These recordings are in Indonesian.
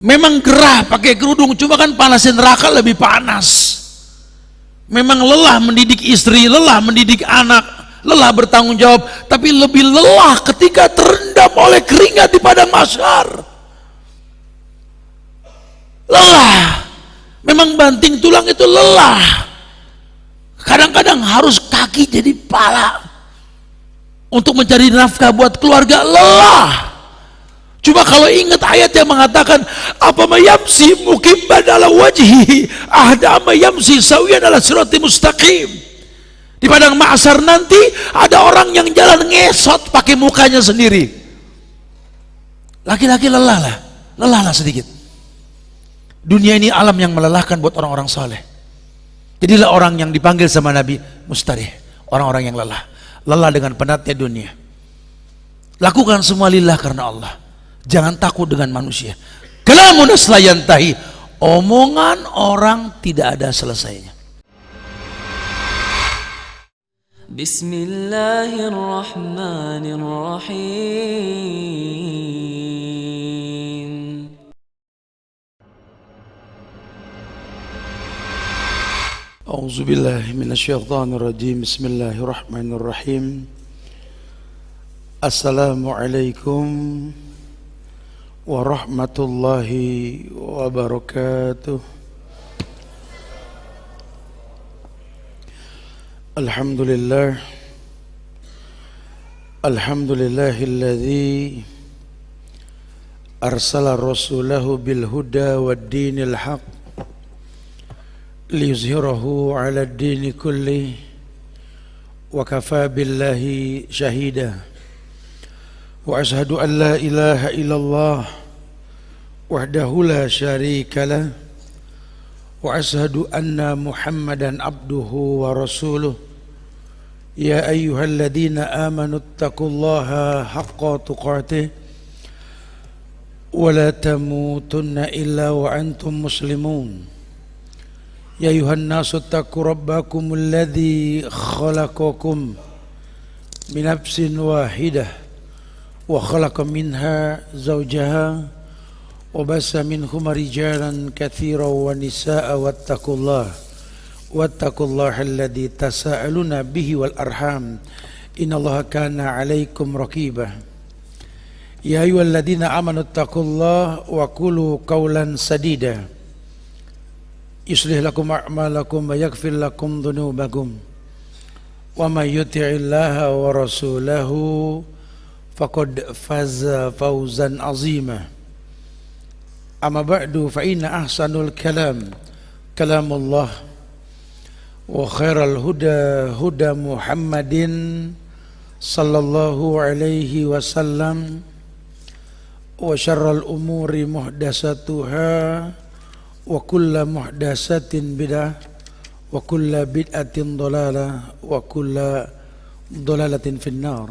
Memang gerah pakai kerudung, cuma kan panasnya neraka lebih panas. Memang lelah mendidik istri, lelah mendidik anak, lelah bertanggung jawab, tapi lebih lelah ketika terendam oleh keringat di padang mahsyar. Lelah. Memang banting tulang itu lelah. Kadang-kadang harus kaki jadi pala untuk mencari nafkah buat keluarga, lelah. Cuma kalau ingat ayat yang mengatakan apa mayamsi mukibban ala wajhi ahda mayamsi sawiyan ala sirati mustaqim, di padang mahsyar nanti ada orang yang jalan ngesot pakai mukanya sendiri. Laki-laki lelahlah sedikit. Dunia ini alam yang melelahkan buat orang-orang saleh. Jadilah orang yang dipanggil sama Nabi mustarih, orang-orang yang lelah dengan penatnya dunia. Lakukan semua lillah karena Allah. Jangan takut dengan manusia. Kalamun la yantahi, omongan orang tidak ada selesainya. Bismillahirrahmanirrahim. A'udzubillahi minasyaitonirrajim. Bismillahirrahmanirrahim. Assalamualaikum warahmatullahi wabarakatuh. Alhamdulillahilladzi arsala rasulahu bil huda wad dinil haq liyuzhirahu 'ala ad-dini kulli wa kafa billahi shahida. Wa ashhadu an la ilaha illallah wahdahu la syarika lah wa ashhadu anna Muhammadan abduhu wa rasuluh. Ya ayyuhalladzina amanu taqullaha haqqa tuqatih wa la tamutunna illa wa antum muslimun. Ya ayuhan nasu taqu rabbakumul ladzi khalaqakum min nafsin wahidah wa khalaqa minha zawjaha wa bassa minhuma rijalan katsiran wa nisaa'a wattaqullaha alladzi tasaaluna bihi wal arham innallaha kana 'alaikum raqiba. Ya ayyuhalladzina amanu taqullaha wa qulu qawlan sadida yuslih lakum a'malakum wa yaghfir lakum dhunubakum wa may yuti'illaha wa rasulahu faqad faza fawzan azima. Amma ba'du fa inna ahsanul kalam kalamullah wa khairal huda huda Muhammadin sallallahu alaihi wasallam wa syarrul umuri muhdatsatuha wa kullu muhdatsatin bid'ah wa kullu bid'atin dhalalah wa kullu dhalalatin finnar.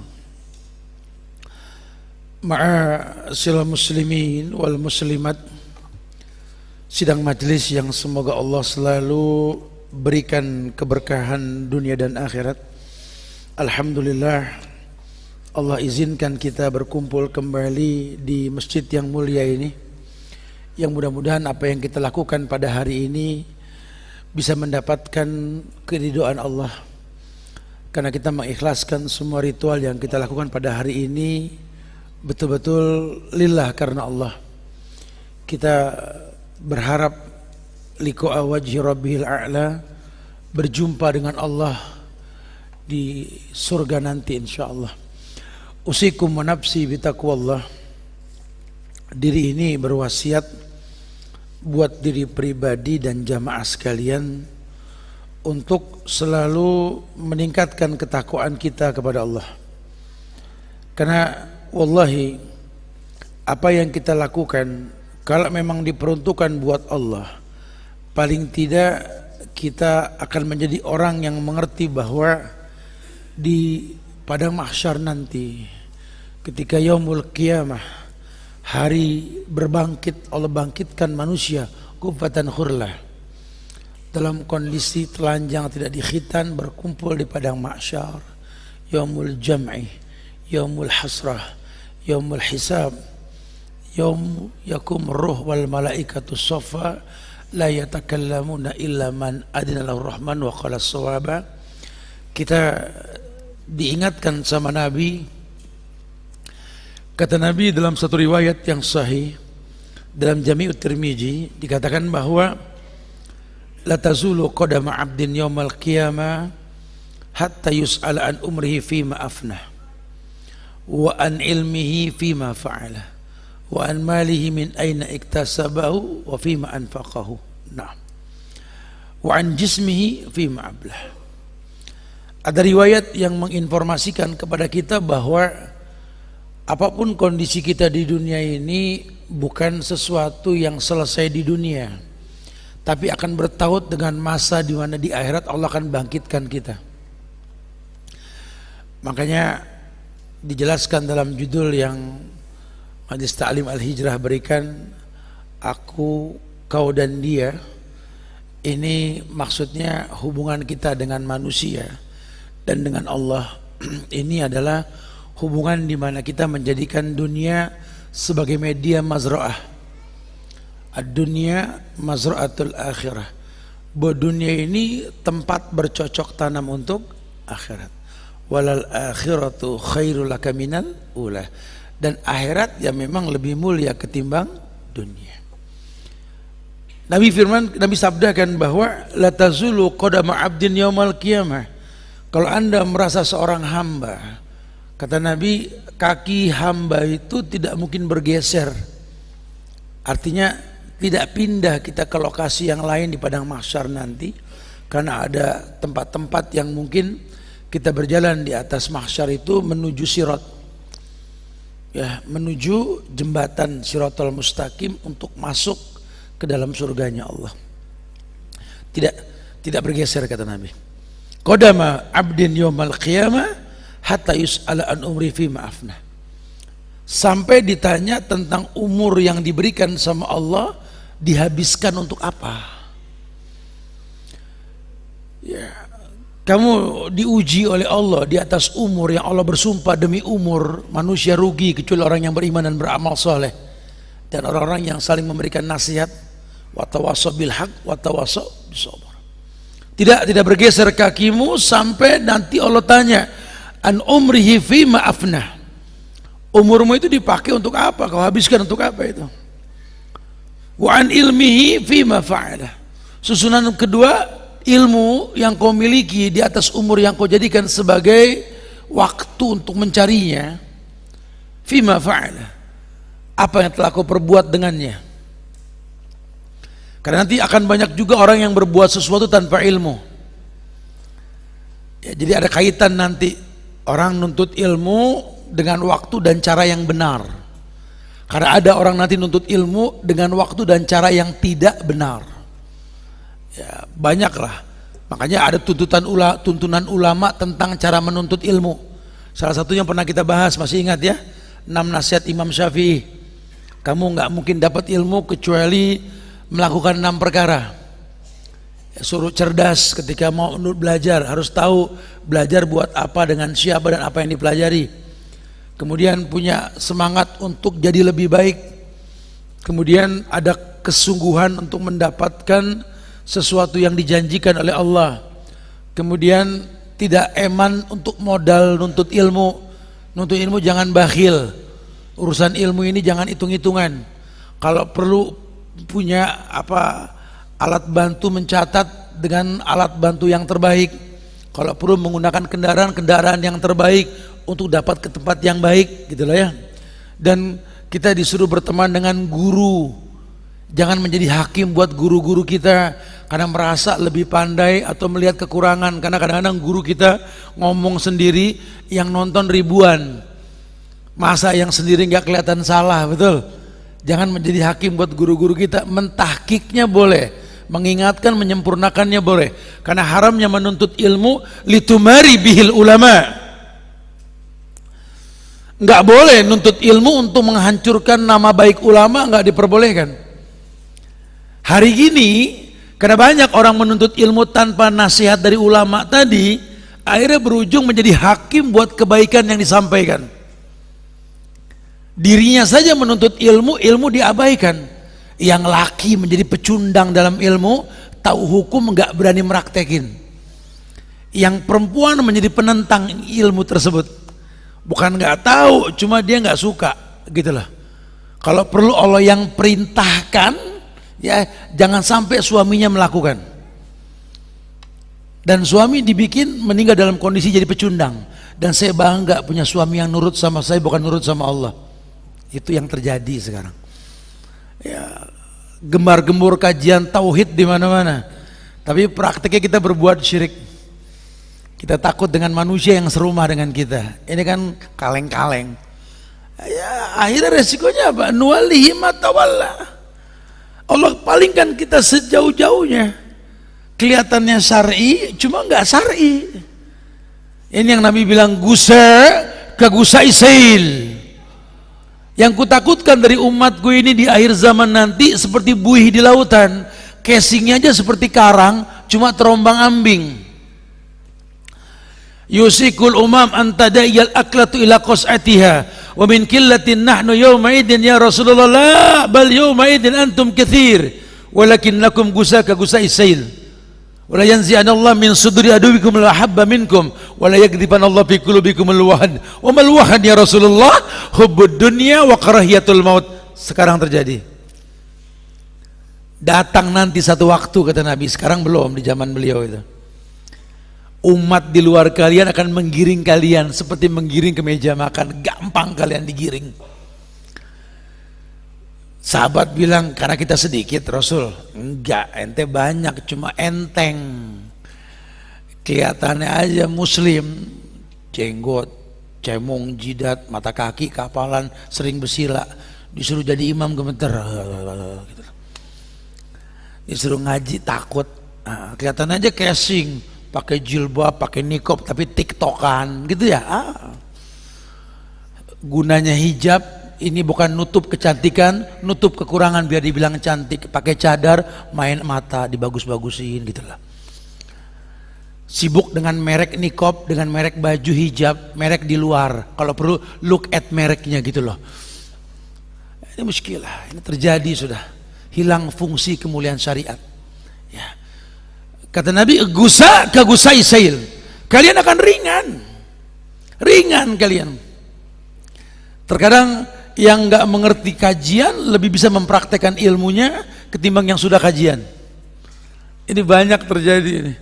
Ma'asyiral muslimin wal muslimat, sidang majelis yang semoga Allah selalu berikan keberkahan dunia dan akhirat. Alhamdulillah, Allah izinkan kita berkumpul kembali di masjid yang mulia ini, yang mudah-mudahan apa yang kita lakukan pada hari ini bisa mendapatkan keridhaan Allah, karena kita mengikhlaskan semua ritual yang kita lakukan pada hari ini betul-betul lillah karena Allah. Kita berharap liqa'a wajhi rabbil a'la, berjumpa dengan Allah di surga nanti insyaallah. Usikum wa nafsi bitaqwallah. Diri ini berwasiat buat diri pribadi dan jamaah sekalian untuk selalu meningkatkan ketakwaan kita kepada Allah. Karena wallahi, apa yang kita lakukan kalau memang diperuntukkan buat Allah, paling tidak kita akan menjadi orang yang mengerti bahwa di padang mahsyar nanti, ketika yaumul qiyamah, hari berbangkit, Allah bangkitkan manusia kufatan khurlah, dalam kondisi telanjang tidak dikhitan, berkumpul di padang mahsyar. Yaumul jam'i, yaumul hasrah, yaumul hisab, yaum yakum ruh wal malaikatu saffa la yatakallamuna illa man adina lahu rahman wa qala shawaba. Kita diingatkan sama Nabi, kata Nabi dalam satu riwayat yang sahih dalam Jami'ut Tirmizi dikatakan bahwa la tazulu qadama 'abdin yaumal qiyamah hatta yus'ala an umrihi fima afnah wa an ilmihi fima fa'ala wa an malihi min aina iktasabahu wa fima anfaqahu, nah, wa an jismihi fima ablah. Ada riwayat yang menginformasikan kepada kita bahwa apapun kondisi kita di dunia ini bukan sesuatu yang selesai di dunia, tapi akan bertaut dengan masa di mana di akhirat Allah akan bangkitkan kita. Makanya dijelaskan dalam judul yang Majelis Ta'lim Al-Hijrah berikan, aku, kau dan dia. Ini maksudnya hubungan kita dengan manusia dan dengan Allah. Ini adalah hubungan di mana kita menjadikan dunia sebagai media mazra'ah. Ad-dunya mazra'atul akhirah. Bahwa dunia ini tempat bercocok tanam untuk akhirat. Walal akhiratu khairul laka minal ula. Dan akhirat yang memang lebih mulia ketimbang dunia. Nabi sabdakan bahwa la tazulu qadama 'abdin yaumal qiyamah. Kalau Anda merasa seorang hamba, kata Nabi, kaki hamba itu tidak mungkin bergeser. Artinya tidak pindah kita ke lokasi yang lain di padang mahsyar nanti, karena ada tempat-tempat yang mungkin kita berjalan di atas mahsyar itu menuju sirat, ya, menuju jembatan Siratal Mustaqim untuk masuk ke dalam surganya Allah. Tidak bergeser, kata Nabi. Qadama 'abdin yaumal qiyamah hatta yus'ala an umri fi ma'afna. Sampai ditanya tentang umur yang diberikan sama Allah, dihabiskan untuk apa? Ya, kamu diuji oleh Allah di atas umur yang Allah bersumpah, demi umur manusia rugi kecuali orang yang beriman dan beramal soleh dan orang-orang yang saling memberikan nasihat, wa tawassaw bil haq wa tawassaw bis sabr. Tidak bergeser kakimu sampai nanti Allah tanya an umrihi fima afnah. Umurmu itu dipakai untuk apa? Kau habiskan untuk apa itu? Wa an ilmihi fima fa'ala. Susunan kedua, ilmu yang kau miliki di atas umur yang kau jadikan sebagai waktu untuk mencarinya, fima fa'ala, apa yang telah kau perbuat dengannya. Karena nanti akan banyak juga orang yang berbuat sesuatu tanpa ilmu, ya, jadi ada kaitan nanti orang nuntut ilmu dengan waktu dan cara yang benar. Karena ada orang nanti nuntut ilmu dengan waktu dan cara yang tidak benar. Ya, banyaklah. Makanya ada tuntunan ulama tentang cara menuntut ilmu. Salah satu yang pernah kita bahas, masih ingat ya, 6 nasihat Imam Syafi'i. Kamu nggak mungkin dapat ilmu kecuali melakukan 6 perkara. Ya, suruh cerdas ketika mau belajar, harus tahu belajar buat apa, dengan siapa, dan apa yang dipelajari. Kemudian punya semangat untuk jadi lebih baik. Kemudian ada kesungguhan untuk mendapatkan sesuatu yang dijanjikan oleh Allah. Kemudian tidak eman untuk modal nuntut ilmu. Nuntut ilmu jangan bakhil. Urusan ilmu ini jangan hitung-hitungan. Kalau perlu punya alat bantu mencatat dengan alat bantu yang terbaik. Kalau perlu menggunakan kendaraan yang terbaik untuk dapat ke tempat yang baik, gitulah ya. Dan kita disuruh berteman dengan guru. Jangan menjadi hakim buat guru-guru kita karena merasa lebih pandai atau melihat kekurangan. Karena kadang-kadang guru kita ngomong sendiri yang nonton ribuan, masa yang sendiri nggak kelihatan salah, betul? Jangan menjadi hakim buat guru-guru kita. Mentahkiknya boleh, mengingatkan, menyempurnakannya boleh. Karena haramnya menuntut ilmu litumari bihil ulama. Nggak boleh nuntut ilmu untuk menghancurkan nama baik ulama, nggak diperbolehkan. Hari ini karena banyak orang menuntut ilmu tanpa nasihat dari ulama tadi, akhirnya berujung menjadi hakim buat kebaikan yang disampaikan. Dirinya saja menuntut ilmu, ilmu diabaikan. Yang laki menjadi pecundang dalam ilmu, tahu hukum nggak berani meraktekin. Yang perempuan menjadi penentang ilmu tersebut. Bukan nggak tahu, cuma dia nggak suka, gitulah. Kalau perlu Allah yang perintahkan, ya jangan sampai suaminya melakukan. Dan suami dibikin meninggal dalam kondisi jadi pecundang. Dan saya bangga punya suami yang nurut sama saya, bukan nurut sama Allah. Itu yang terjadi sekarang. Ya, gembar-gembor kajian tauhid di mana-mana. Tapi prakteknya kita berbuat syirik. Kita takut dengan manusia yang serumah dengan kita. Ini kan kaleng-kaleng. Ya, akhirnya resikonya apa? Nuwalihi ma tawalla. Allah palingkan kita sejauh-jauhnya. Kelihatannya syar'i, cuma enggak syar'i. Ini yang Nabi bilang gusa ka gusai sail. Yang kutakutkan dari umatku ini di akhir zaman nanti seperti buih di lautan. Casingnya aja seperti karang, cuma terombang-ambing. Yusikul umam antadaiyal aklatu ila qas'atiha wa min qillatin nahnu yawma idin ya Rasulullah la bal yawma idin antum kathir walakin lakum gusaka gusai sail wa la yanzi'anallahu min suduri aduwikum la habba minkum wa la yakdifanallahu fi qulubikum al-wahn wa mal wahn ya Rasulullah hubbud dunya wa karahiyatul maut. Sekarang terjadi, datang nanti satu waktu kata Nabi, sekarang belum, di zaman beliau itu umat di luar kalian akan menggiring kalian seperti menggiring ke meja makan, gampang kalian digiring. Sahabat bilang, karena kita sedikit Rasul. Enggak, ente banyak, cuma enteng. Kelihatannya aja muslim, jenggot, cemong, jidat, mata kaki, kapalan, sering bersila. Disuruh jadi imam gemeter, disuruh ngaji takut. Nah, kelihatannya aja casing, pakai jilbab, pakai nikob, tapi tiktokan gitu ya. Gunanya hijab ini bukan nutup kecantikan, nutup kekurangan biar dibilang cantik. Pakai cadar, main mata, dibagus-bagusin gitulah. Sibuk dengan merek nikob, dengan merek baju hijab, merek di luar. Kalau perlu look at mereknya gitu loh. Ini muskilah, ini terjadi sudah. Hilang fungsi kemuliaan syariat. Ya. Kata Nabi, gusa ka gusai sail. Kalian akan ringan kalian. Terkadang yang nggak mengerti kajian lebih bisa mempraktekkan ilmunya ketimbang yang sudah kajian. Ini banyak terjadi ini.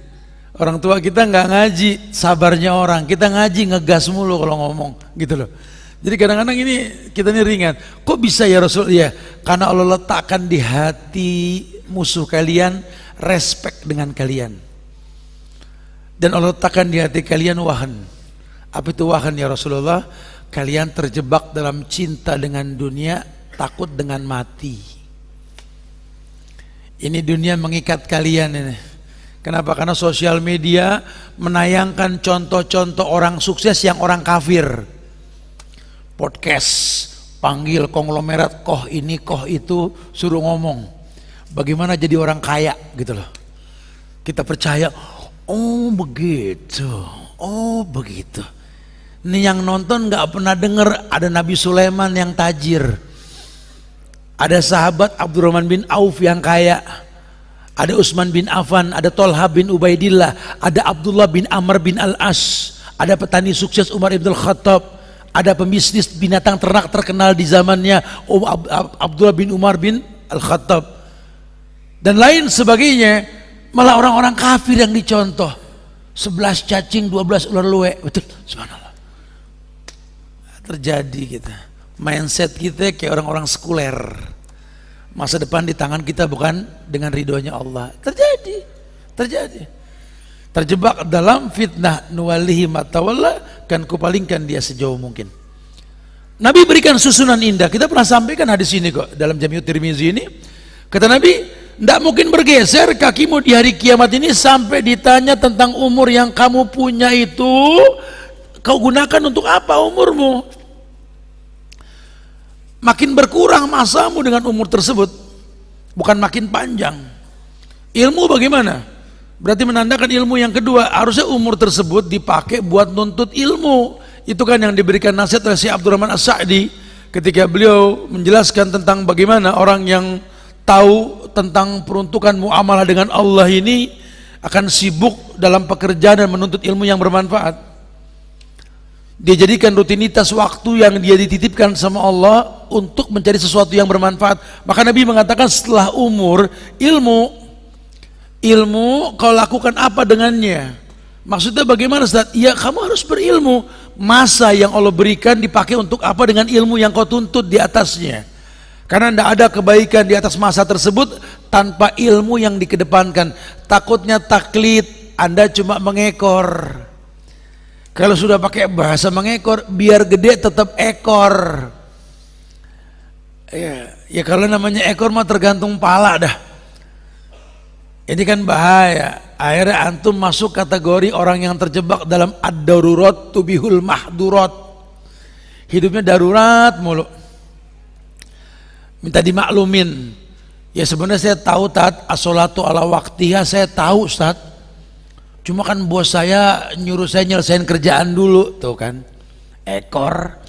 Orang tua kita nggak ngaji, sabarnya orang. Kita ngaji ngegas mulu kalau ngomong, gitu loh. Jadi kadang-kadang ini kita ini ringan. Kok bisa ya Rasul? Ya, karena Allah letakkan di hati musuh kalian respect dengan kalian, dan Allah letakkan di hati kalian wahan. Apa itu wahan ya Rasulullah? Kalian terjebak dalam cinta dengan dunia, takut dengan mati. Ini dunia mengikat kalian ini. Kenapa? Karena sosial media menayangkan contoh-contoh orang sukses yang orang kafir. Podcast, panggil konglomerat, koh ini koh itu, suruh ngomong bagaimana jadi orang kaya gitu loh. Kita percaya, oh begitu, oh begitu. Ini yang nonton nggak pernah dengar ada Nabi Sulaiman yang tajir, ada sahabat Abdurrahman bin Auf yang kaya, ada Utsman bin Affan, ada Tolha bin Ubaidillah, ada Abdullah bin Amr bin Al-As, ada petani sukses Umar ibn Khattab, ada pembisnis binatang ternak terkenal di zamannya Abdullah bin Umar bin Al-Khattab, dan lain sebagainya. Malah orang-orang kafir yang dicontoh, 11 cacing 12 ular luwe. Betul, subhanallah. Terjadi kita, mindset kita kayak orang-orang sekuler. Masa depan di tangan kita bukan dengan ridhonya Allah. Terjadi. Terjebak dalam fitnah, nuwalihi ma tawalla, kan kupalingkan dia sejauh mungkin. Nabi berikan susunan indah. Kita pernah sampaikan hadis ini kok dalam Jami'ut Tirmizi ini. Kata Nabi, tidak mungkin bergeser kakimu di hari kiamat ini sampai ditanya tentang umur yang kamu punya itu kau gunakan untuk apa umurmu. Makin berkurang masamu dengan umur tersebut, bukan makin panjang. Ilmu bagaimana? Berarti menandakan ilmu yang kedua, harusnya umur tersebut dipakai buat nuntut ilmu. Itu kan yang diberikan nasihat oleh Syekh Abdurrahman As-Sa'di. ketika beliau menjelaskan tentang bagaimana orang yang tahu tentang peruntukan muamalah dengan Allah ini akan sibuk dalam pekerjaan dan menuntut ilmu yang bermanfaat. Dia jadikan rutinitas waktu yang dia dititipkan sama Allah untuk mencari sesuatu yang bermanfaat. Maka Nabi mengatakan setelah umur, ilmu kau lakukan apa dengannya? Maksudnya bagaimana Ustaz? Ya kamu harus berilmu. Masa yang Allah berikan dipakai untuk apa dengan ilmu yang kau tuntut di atasnya? Karena tidak ada kebaikan di atas masa tersebut tanpa ilmu yang dikedepankan. Takutnya taklid, Anda cuma mengekor. Kalau sudah pakai bahasa mengekor, biar gede tetap ekor. Ya kalau namanya ekor mah tergantung pala dah. Ini kan bahaya. Akhirnya antum masuk kategori orang yang terjebak dalam ad-darurat tubihul mahdurat. Hidupnya darurat mulu. Minta dimaklumin. Ya sebenarnya saya tahu Tat, as-sholatu ala waktiha, saya tahu Ustaz. Cuma kan bos saya nyuruh saya nyelesain kerjaan dulu, tuh kan. Ekor.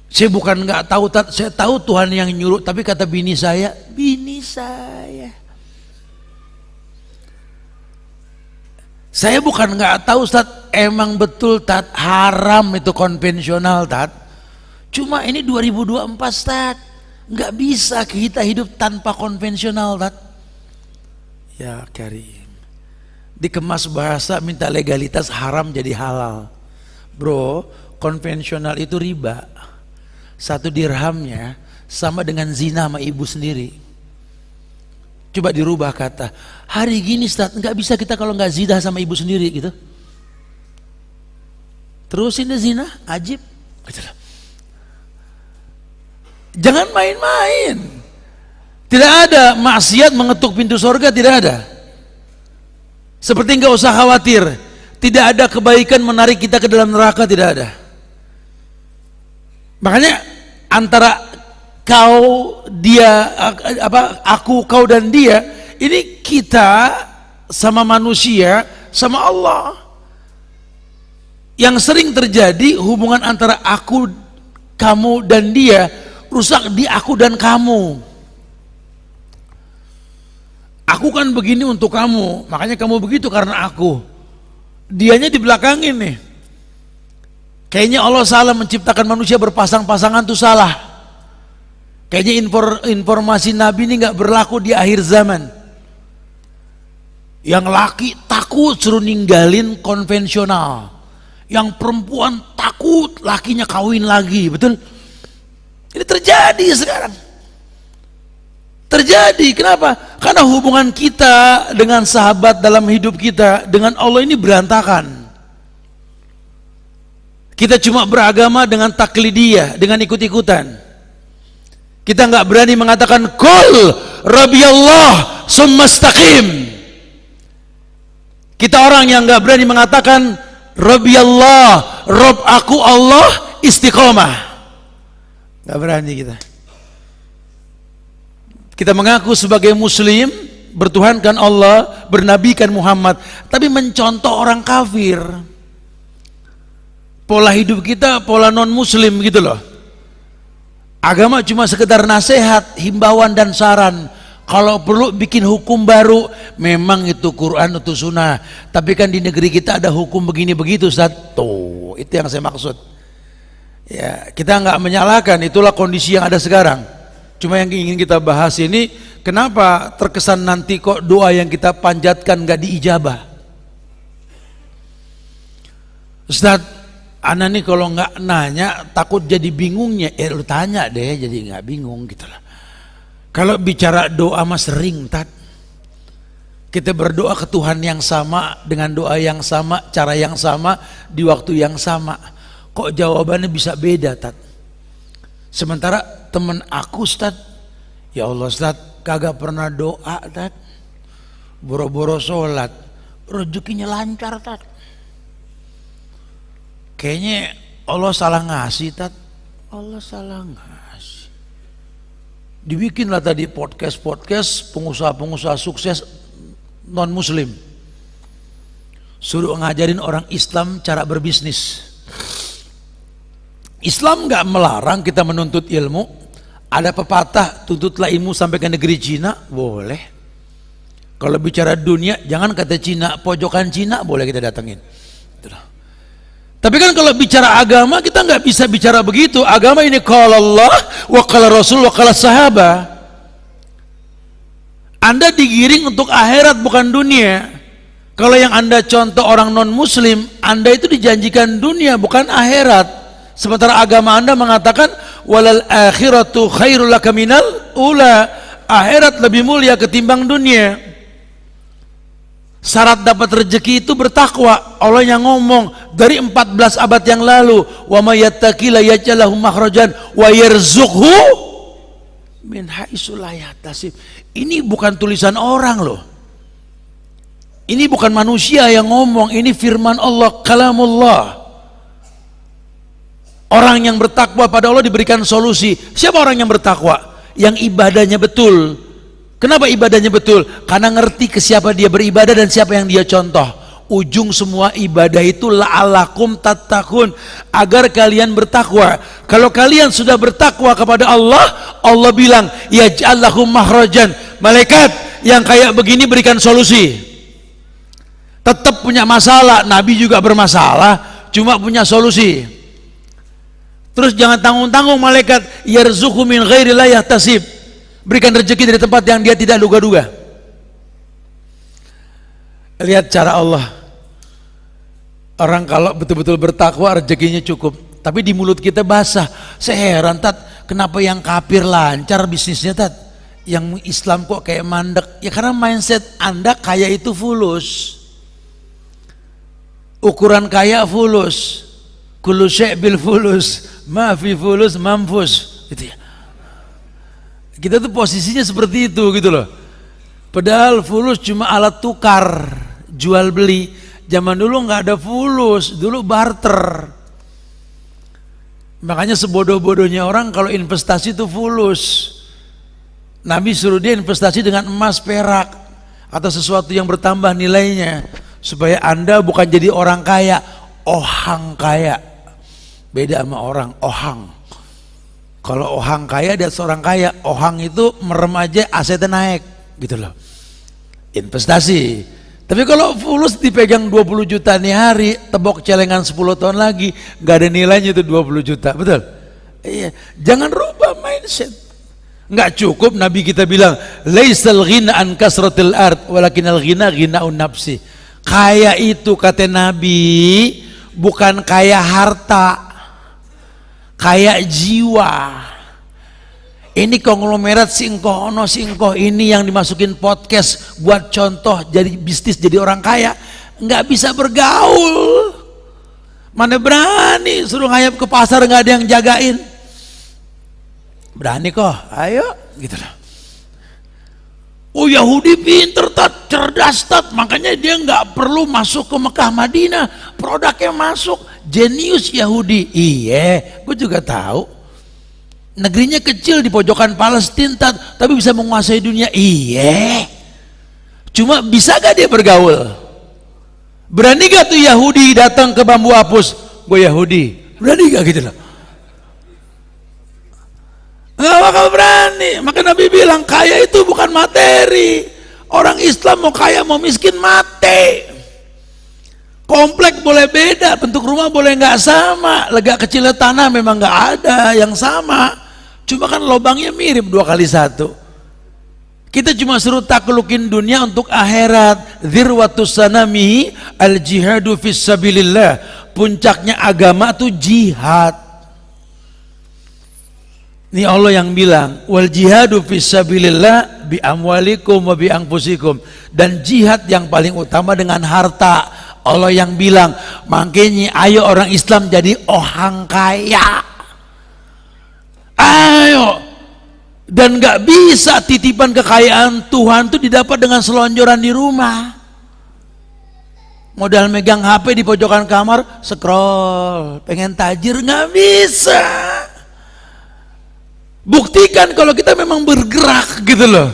Saya bukan nggak tahu Tat, saya tahu Tuhan yang nyuruh, tapi kata bini saya. Saya bukan nggak tahu Ustaz, emang betul Tat, haram itu konvensional Tat. Cuma ini 2024 Tat, nggak bisa kita hidup tanpa konvensional Tat. Ya Karim, dikemas bahasa minta legalitas haram jadi halal. Bro, konvensional itu riba. 1 dirhamnya sama dengan zina sama ibu sendiri. Coba dirubah kata. Hari gini Ustaz, nggak bisa kita kalau nggak zina sama ibu sendiri gitu. Terusin deh zina, ajib. Jangan main-main. Tidak ada maksiat mengetuk pintu surga, tidak ada. Seperti nggak usah khawatir, tidak ada kebaikan menarik kita ke dalam neraka, tidak ada. Makanya antara kau, dia, aku, kau dan dia, ini kita sama manusia sama Allah. Yang sering terjadi hubungan antara aku, kamu dan dia rusak di aku dan kamu. Aku kan begini untuk kamu, makanya kamu begitu karena aku. Dianya di belakangin nih. Kayaknya Allah salah menciptakan manusia berpasang-pasangan tuh salah. Kayaknya informasi Nabi ini nggak berlaku di akhir zaman. Yang laki takut suruh ninggalin konvensional. Yang perempuan takut lakinya kawin lagi, betul? Ini terjadi sekarang. Terjadi, kenapa? Karena hubungan kita dengan sahabat dalam hidup kita dengan Allah ini berantakan. Kita cuma beragama dengan taklidiyah, dengan ikut-ikutan. Kita nggak berani mengatakan Qul Rabbiyallah summastaqim. Kita orang yang nggak berani mengatakan Rabbiyallah, Rabb aku Allah istiqomah. Nggak berani kita. Kita mengaku sebagai muslim, bertuhankan Allah, bernabikan Muhammad, tapi mencontoh orang kafir. Pola hidup kita pola non muslim gitu loh. Agama cuma sekedar nasihat, himbauan dan saran. Kalau perlu bikin hukum baru, memang itu Quran atau sunnah. Tapi kan di negeri kita ada hukum begini begitu Ustaz. Tuh, itu yang saya maksud. Ya, kita nggak menyalahkan, itulah kondisi yang ada sekarang. Cuma yang ingin kita bahas ini, kenapa terkesan nanti kok doa yang kita panjatkan nggak diijabah? Ustaz, ana nih kalau nggak nanya takut jadi bingungnya. Lu tanya deh, jadi nggak bingung gitu lah. Kalau bicara doa mas sering Tat. Kita berdoa ke Tuhan yang sama, dengan doa yang sama, cara yang sama, di waktu yang sama. Kok jawabannya bisa beda Tat? Sementara temen aku Ustaz, ya Allah Ustaz, kagak pernah doa Tat, boro-boro sholat, rezekinya lancar Tat. Kayaknya Allah salah ngasih Tat. Allah salah ngasih. Dibikinlah tadi podcast pengusaha-pengusaha sukses non muslim, suruh ngajarin orang Islam cara berbisnis. Islam nggak melarang kita menuntut ilmu. Ada pepatah, tuntutlah ilmu sampai ke negeri Cina, boleh. Kalau bicara dunia, jangan kata Cina, pojokan Cina boleh kita datengin. Tapi kan kalau bicara agama, kita nggak bisa bicara begitu. Agama ini qala Allah, wa qala Rasul, wa qala sahabat. Anda digiring untuk akhirat bukan dunia. Kalau yang Anda contoh orang non muslim, Anda itu dijanjikan dunia bukan akhirat. Sementara agama Anda mengatakan walal akhiratu khairul laka minal ula, akhirat lebih mulia ketimbang dunia. Syarat dapat rezeki itu bertakwa. Allah yang ngomong dari 14 abad yang lalu, wa may yattaqilla yaj'al lahu makhrajan wa yarzuqhu min haitsu la yahtasib. Ini bukan tulisan orang loh. Ini bukan manusia yang ngomong, ini firman Allah, kalamullah. Orang yang bertakwa pada Allah diberikan solusi. Siapa orang yang bertakwa? Yang ibadahnya betul. Kenapa ibadahnya betul? Karena ngerti ke siapa dia beribadah dan siapa yang dia contoh. Ujung semua ibadah itu la'alakum tattaqun, agar kalian bertakwa. Kalau kalian sudah bertakwa kepada Allah, Allah bilang yaj'al lahum makhrajan. Malaikat yang kayak begini berikan solusi. Tetap punya masalah, Nabi juga bermasalah, cuma punya solusi. Terus jangan tanggung-tanggung malaikat, yarzuqhu min ghairi la yahtasib, berikan rezeki dari tempat yang dia tidak duga-duga. Lihat cara Allah. Orang kalau betul-betul bertakwa rezekinya cukup, tapi di mulut kita basah. Saya heran, Tat, kenapa yang kafir lancar bisnisnya, Tat, yang Islam kok kayak mandek? Ya karena mindset Anda kaya itu fulus. Ukuran kaya fulus, kullu syai' bil fulus, ma fi fulus mamfus, gitu ya. Kita tuh posisinya seperti itu gitu loh. Padahal fulus cuma alat tukar, jual beli. Zaman dulu nggak ada fulus, dulu barter. Makanya sebodoh-bodohnya orang kalau investasi itu fulus. Nabi suruh dia investasi dengan emas, perak, atau sesuatu yang bertambah nilainya, supaya Anda bukan jadi orang kaya, ohang kaya. Beda sama orang ohang. Kalau ohang kaya dia seorang kaya, ohang itu merem aja asetnya naik gitu loh. Investasi. Tapi kalau fulus dipegang 20 juta nih hari, tebok celengan 10 tahun lagi, gak ada nilainya itu 20 juta, betul? Iya, jangan rubah mindset. Nggak cukup Nabi kita bilang, laisal ghina an kasratil ard, walakinal ghina ghina'un nafsi. Kaya itu kata Nabi bukan kaya harta, kaya jiwa. Ini konglomerat singkoh ono singkoh ini yang dimasukin podcast buat contoh jadi bisnis, jadi orang kaya, nggak bisa bergaul. Mana berani suruh ngayap ke pasar nggak ada yang jagain. Berani kok, ayo gitu loh. Oh Yahudi pinter, Tat, cerdas, Tat, makanya dia nggak perlu masuk ke Mekah Madinah, produknya masuk. Jenius Yahudi. Iya, gue juga tahu. Negerinya kecil di pojokan Palestina, Tat, tapi bisa menguasai dunia. Iya. Cuma bisa gak dia bergaul? Berani gak tuh Yahudi datang ke Bambu Apus? Gue Yahudi. Berani gak gitu loh? Gak bakal berani. Maka Nabi bilang kaya itu bukan materi. Orang Islam mau kaya mau miskin mati. Komplek boleh beda, bentuk rumah boleh nggak sama, lega kecilnya tanah memang nggak ada yang sama, cuma kan lubangnya mirip 2x1. Kita cuma suruh taklukin dunia untuk akhirat. Dzirwatus sanami al jihadu fis sabilillah, puncaknya agama tuh jihad. Ini Allah yang bilang wal jihadu fis sabilillah bi amwalikum wa bi anfusikum, dan jihad yang paling utama dengan harta. Allah yang bilang, makanya ayo orang Islam jadi orang kaya. Ayo. Dan gak bisa titipan kekayaan Tuhan itu didapat dengan selonjoran di rumah. Modal megang HP di pojokan kamar, scroll, pengen tajir, gak bisa. Buktikan kalau kita memang bergerak gitu loh.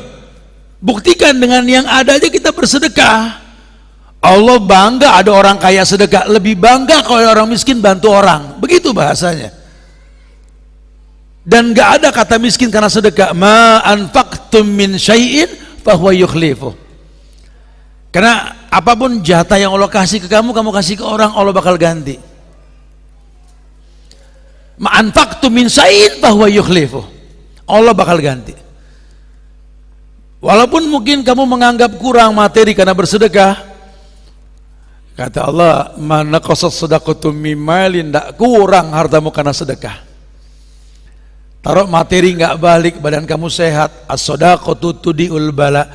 Buktikan dengan yang ada aja kita bersedekah. Allah bangga ada orang kaya sedekah, lebih bangga kalau orang miskin bantu orang, begitu bahasanya. Dan gak ada kata miskin karena sedekah. Ma anfaqtum min syai'in fahuwa yukhlifu. Karena apapun jatah yang Allah kasih ke kamu, kamu kasih ke orang, Allah bakal ganti. Ma anfaqtum min syai'in fahuwa yukhlifu. Allah bakal ganti. Walaupun mungkin kamu menganggap kurang materi karena bersedekah, kata Allah, mana qasas sadaqatum min malin, tidak kurang hartamu karena sedekah. Taruh materi nggak balik, badan kamu sehat. As-sadaqatu tudiul bala.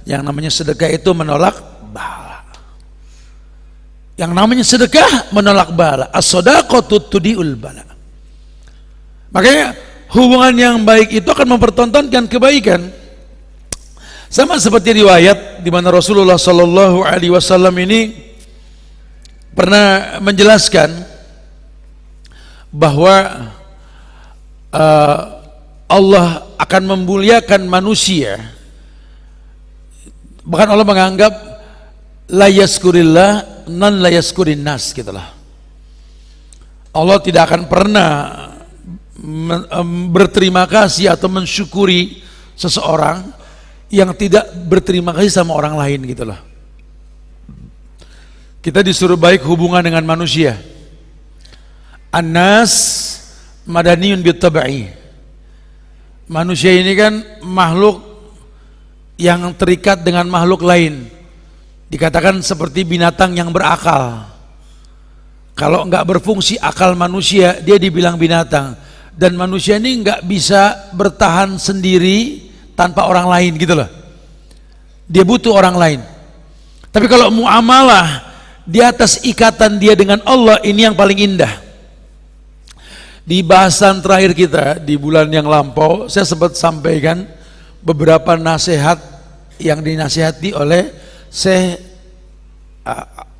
Yang namanya sedekah itu menolak bala. Yang namanya sedekah menolak bala. As-sadaqatu tudiul bala. Makanya hubungan yang baik itu akan mempertontonkan kebaikan. Sama seperti riwayat di mana Rasulullah Sallallahu Alaihi Wasallam ini pernah menjelaskan bahwa Allah akan memuliakan manusia. Bahkan Allah menganggap la yaskurillah non la yaskurin nas, gitulah. Allah tidak akan pernah berterima kasih atau mensyukuri seseorang yang tidak berterima kasih sama orang lain, gitulah. Kita disuruh baik hubungan dengan manusia. An-nas madaniyun bitabai. Manusia ini kan makhluk yang terikat dengan makhluk lain. Dikatakan seperti binatang yang berakal. Kalau enggak berfungsi akal manusia, dia dibilang binatang. Dan manusia ini enggak bisa bertahan sendiri tanpa orang lain, gitu loh. Dia butuh orang lain. Tapi kalau muamalah di atas ikatan dia dengan Allah, ini yang paling indah. Di bahasan terakhir kita di bulan yang lampau, saya sempat sampaikan beberapa nasihat yang dinasihati oleh Syekh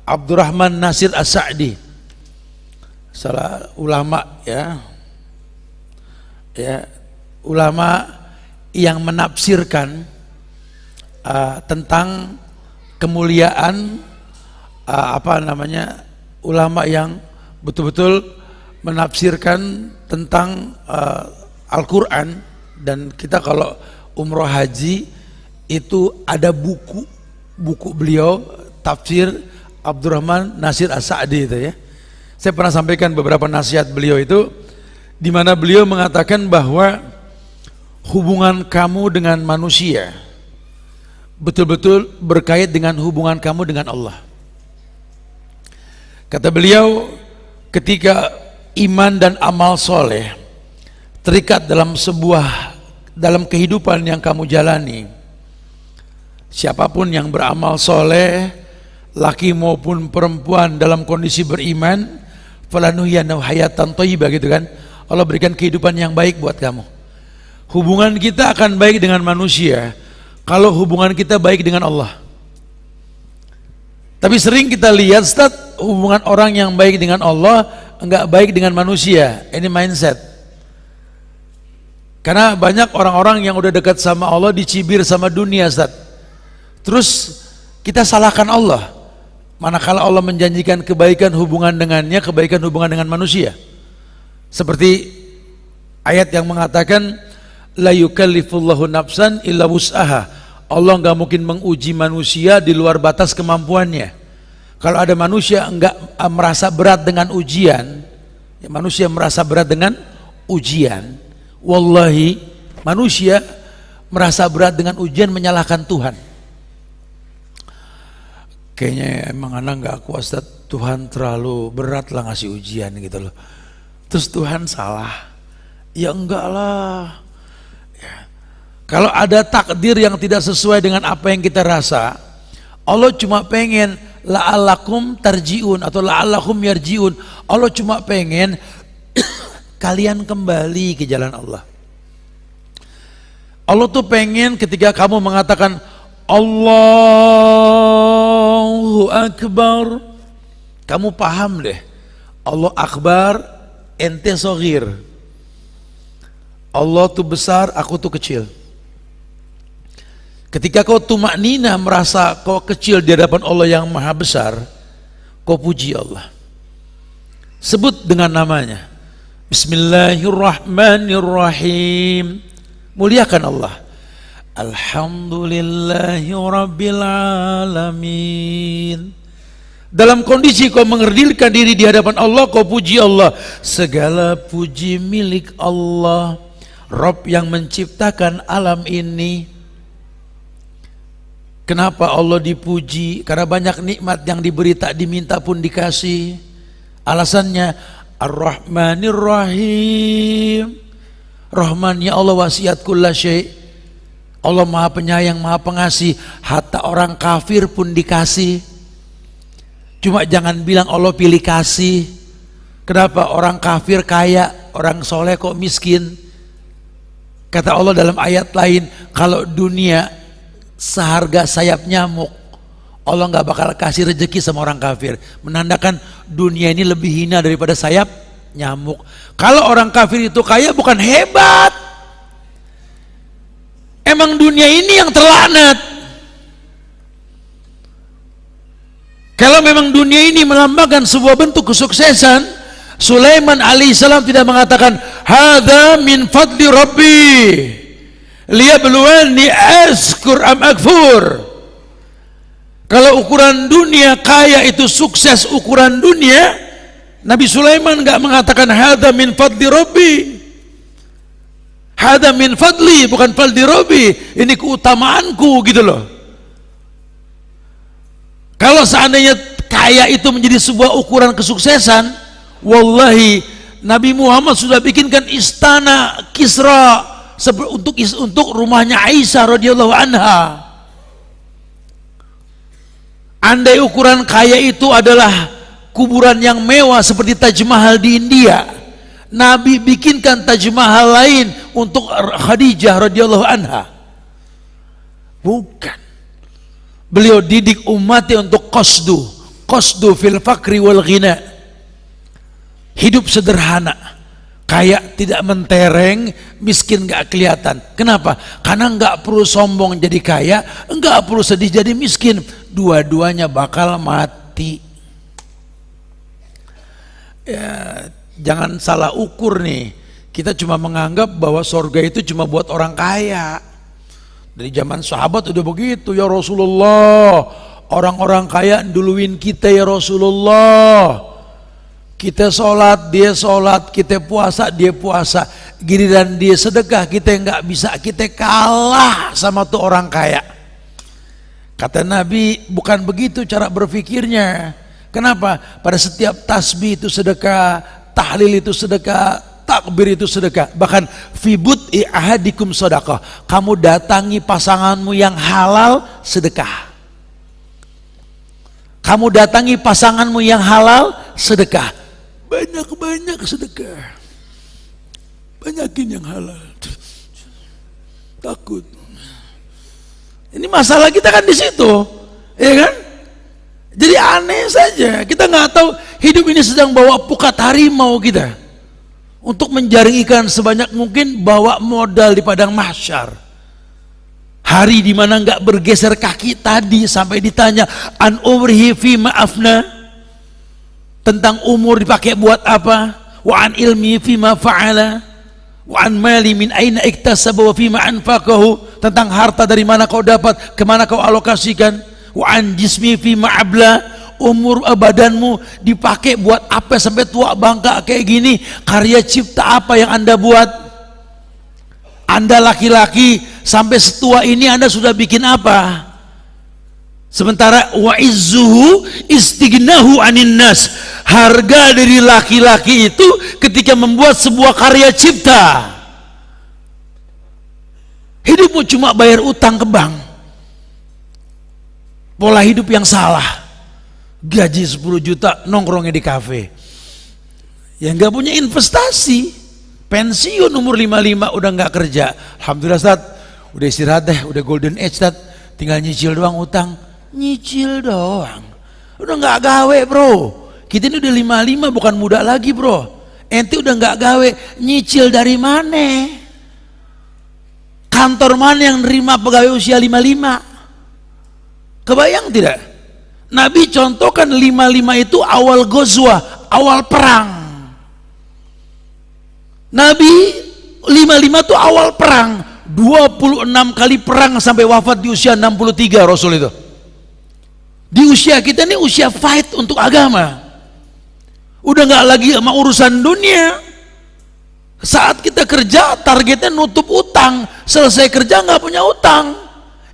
Abdurrahman Nasir As-Sa'di, salah ulama ulama yang menafsirkan tentang kemuliaan ulama yang betul-betul menafsirkan tentang Al-Quran. Dan kita kalau umroh haji itu ada buku beliau, tafsir Abdurrahman Nasir As-Sa'di itu ya. Saya pernah sampaikan beberapa nasihat beliau itu, di mana beliau mengatakan bahwa hubungan kamu dengan manusia betul-betul berkait dengan hubungan kamu dengan Allah. Kata beliau, ketika iman dan amal soleh terikat dalam kehidupan yang kamu jalani, siapapun yang beramal soleh, laki maupun perempuan dalam kondisi beriman, falanuhyanahu hayatan thayyibah, gitu kan, Allah berikan kehidupan yang baik buat kamu. Hubungan kita akan baik dengan manusia kalau hubungan kita baik dengan Allah. Tapi sering kita lihat, Ustaz, hubungan orang yang baik dengan Allah enggak baik dengan manusia. Ini mindset. Karena banyak orang-orang yang udah dekat sama Allah dicibir sama dunia, Ustaz. Terus kita salahkan Allah, manakala Allah menjanjikan kebaikan hubungan dengannya, kebaikan hubungan dengan manusia. Seperti ayat yang mengatakan la yukallifullahu nafsan illa wus'aha. Allah enggak mungkin menguji manusia di luar batas kemampuannya. Kalau ada manusia enggak merasa berat dengan ujian, ya manusia merasa berat dengan ujian, wallahi manusia merasa berat dengan ujian menyalahkan Tuhan. Kayaknya emang anak enggak kuat, Tuhan terlalu berat lah ngasih ujian gitu loh. Terus Tuhan salah. Ya enggak lah. Kalau ada takdir yang tidak sesuai dengan apa yang kita rasa, Allah cuma pengen la'allakum tarji'un atau la'allakum yarji'un. Allah cuma pengen kalian kembali ke jalan Allah. Allah tuh pengen ketika kamu mengatakan Allahu Akbar, kamu paham deh, Allah Akbar, ente soghir. Allah tuh besar, aku tuh kecil. Ketika kau tumaknina merasa kau kecil di hadapan Allah yang maha besar, kau puji Allah, sebut dengan namanya. Bismillahirrahmanirrahim. Muliakan Allah. Alhamdulillahi rabbil alamin. Dalam kondisi kau mengerdilkan diri di hadapan Allah, kau puji Allah. Segala puji milik Allah, Rabb yang menciptakan alam ini. Kenapa Allah dipuji? Karena banyak nikmat yang diberi, tak diminta pun dikasih. Alasannya Ar-Rahmanir Rahim. Rahmannya Allah wasiat kulla syai'. Allah maha penyayang, maha pengasih. Hatta orang kafir pun dikasih. Cuma jangan bilang Allah pilih kasih. Kenapa? Orang kafir kaya, orang soleh kok miskin. Kata Allah dalam ayat lain, kalau dunia seharga sayap nyamuk, Allah nggak bakal kasih rezeki sama orang kafir. Menandakan dunia ini lebih hina daripada sayap nyamuk. Kalau orang kafir itu kaya bukan hebat, emang dunia ini yang terlaknat. Kalau memang dunia ini melambangkan sebuah bentuk kesuksesan, Sulaiman alaihissalam tidak mengatakan hadza min fadli rabbi liyabluwani askur am akfur. Kalau ukuran dunia kaya itu sukses ukuran dunia, Nabi Sulaiman enggak mengatakan hadza min fadli rabbi. Hadza min fadli, bukan fadli rabbi. Ini keutamaanku gitu loh. Kalau seandainya kaya itu menjadi sebuah ukuran kesuksesan, wallahi Nabi Muhammad sudah bikinkan istana Kisra untuk rumahnya Aisyah radhiyallahu anha. Andai ukuran kaya itu adalah kuburan yang mewah seperti Taj Mahal di India, Nabi bikinkan Taj Mahal lain untuk Khadijah radhiyallahu anha. Bukan. Beliau didik umatnya untuk qasdu fil fakri wal ghina. Hidup sederhana, kaya tidak mentereng, miskin gak kelihatan. Kenapa? Karena gak perlu sombong jadi kaya, gak perlu sedih jadi miskin. Dua-duanya bakal mati. Ya, jangan salah ukur nih. Kita cuma menganggap bahwa surga itu cuma buat orang kaya. Dari zaman sahabat udah begitu, ya Rasulullah. Orang-orang kaya duluin kita ya Rasulullah. Kita sholat, dia sholat. Kita puasa, dia puasa. Giliran dia sedekah, kita nggak bisa. Kita kalah sama tuh orang kaya. Kata Nabi, bukan begitu cara berpikirnya. Kenapa? Pada setiap tasbih itu sedekah, tahlil itu sedekah, takbir itu sedekah. Bahkan fibut ahadikum sedekah. Kamu datangi pasanganmu yang halal, sedekah. Kamu datangi pasanganmu yang halal, sedekah. Banyak-banyak sedekah. Banyakin yang halal. Takut. Ini masalah kita kan di situ, ya kan? Jadi aneh saja. Kita nggak tahu hidup ini sedang bawa pukat harimau kita. Untuk menjaring ikan sebanyak mungkin, bawa modal di padang mahsyar. Hari dimana nggak bergeser kaki tadi sampai ditanya an umrihi fi ma'afna, tentang umur dipakai buat apa, wa an ilmi fi ma fa'ala, wa an mali min aina iktasaba wa fi ma anfaqahu, tentang harta dari mana kau dapat, kemana kau alokasikan, wa an jismi fi ma abla, umur badanmu dipakai buat apa sampai tua bangka kayak gini, karya cipta apa yang Anda buat? Anda laki-laki sampai setua ini Anda sudah bikin apa? Sementara wa izzuhu istighnahu anin nas, harga dari laki-laki itu ketika membuat sebuah karya cipta. Hidupmu cuma bayar utang ke bank, pola hidup yang salah. Gaji 10 juta nongkrongnya di kafe, yang nggak punya investasi, pensiun umur 55 udah nggak kerja. Alhamdulillah Ustaz, udah istirahat deh, udah golden age Ustaz, tinggal nyicil doang utang. Nyicil doang, udah nggak gawe bro. Kita ini udah 55, bukan muda lagi bro. Ente udah nggak gawe, nyicil dari mana? Kantor mana yang nerima pegawai usia 55? Kebayang tidak? Nabi contohkan 55 itu awal ghazwah, awal perang. Nabi 55 tuh awal perang, 26 kali perang sampai wafat di usia 63 Rasul itu. Di usia kita ini usia fight untuk agama. Udah nggak lagi sama urusan dunia. Saat kita kerja targetnya nutup utang, selesai kerja nggak punya utang.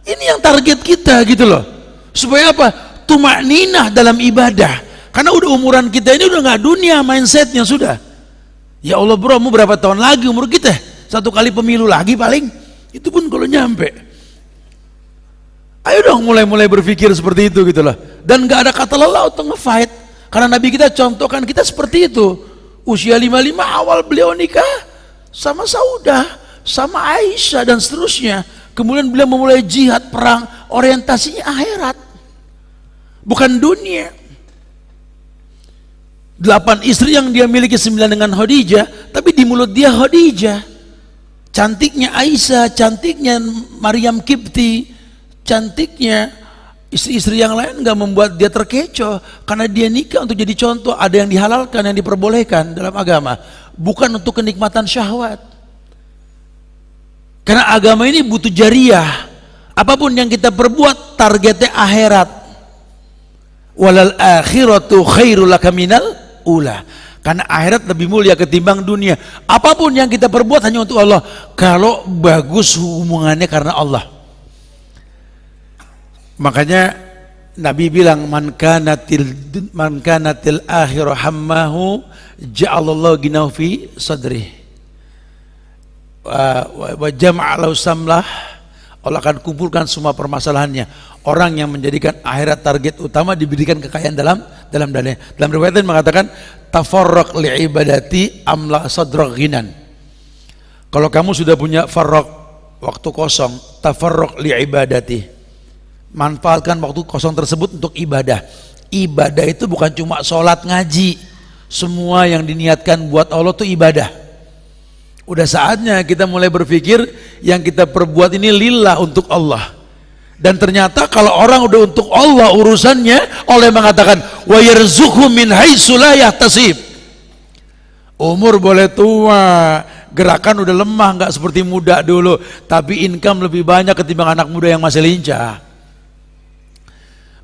Ini yang target kita gitu loh. Supaya apa? Tumakninah dalam ibadah. Karena udah umuran kita ini udah nggak dunia mindsetnya sudah. Ya Allah bro, mau berapa tahun lagi umur kita? 1 kali pemilu lagi paling. Itu pun kalau nyampe. Ayo dong mulai berpikir seperti itu gitu loh. Dan nggak ada kata lelah untuk nge-fight. Karena Nabi kita contohkan kita seperti itu. Usia 55 awal beliau nikah sama Saudah, sama Aisyah dan seterusnya. Kemudian beliau memulai jihad perang, orientasinya akhirat, bukan dunia. 8 istri yang dia miliki 9 dengan Khadijah, tapi di mulut dia Khadijah. Cantiknya Aisyah, cantiknya Maryam Kipti, cantiknya istri-istri yang lain nggak membuat dia terkecoh, karena dia nikah untuk jadi contoh. Ada yang dihalalkan, yang diperbolehkan dalam agama, bukan untuk kenikmatan syahwat. Karena agama ini butuh jariah. Apapun yang kita perbuat targetnya akhirat. Walal akhiratu khairul laka minal ula. Karena akhirat lebih mulia ketimbang dunia. Apapun yang kita perbuat hanya untuk Allah, kalau bagus hubungannya karena Allah. Makanya Nabi bilang man kanatil akhirah hammahu ja'alallahu ginahu fi sadrih wa jama'alahu samlah. Allah akan kumpulkan semua permasalahannya. Orang yang menjadikan akhirat target utama diberikan kekayaan dalam dadanya. Dalam riwayat lain mengatakan tafarraq li'ibadati amla sadrak ghinan. Kalau kamu sudah punya farraq, waktu kosong, tafarraq li'ibadati, manfaatkan waktu kosong tersebut untuk ibadah. Ibadah itu bukan cuma sholat ngaji. Semua yang diniatkan buat Allah itu ibadah. Udah saatnya kita mulai berpikir yang kita perbuat ini lillah, untuk Allah. Dan ternyata kalau orang udah untuk Allah urusannya, Allah mengatakan wa yarzuqhu min haitsu la yahtasib. Umur boleh tua, gerakan udah lemah, nggak seperti muda dulu, tapi income lebih banyak ketimbang anak muda yang masih lincah.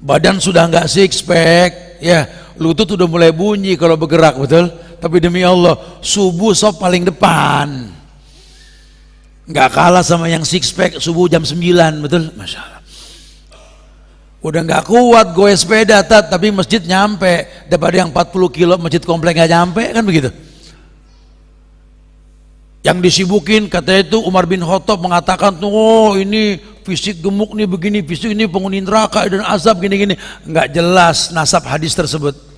Badan sudah nggak six pack, ya lutut udah mulai bunyi kalau bergerak, betul. Tapi demi Allah, subuh sop paling depan, nggak kalah sama yang six pack subuh jam 9, betul, masya Allah. Udah nggak kuat goe sepeda, tapi masjid nyampe, daripada yang 40 kilo masjid komplek nggak nyampe, kan begitu. Yang disibukin katanya itu Umar bin Khattab mengatakan tuh, oh ini fisik gemuk nih begini, fisik ini penghuni neraka dan azab gini-gini. Nggak jelas nasab hadis tersebut.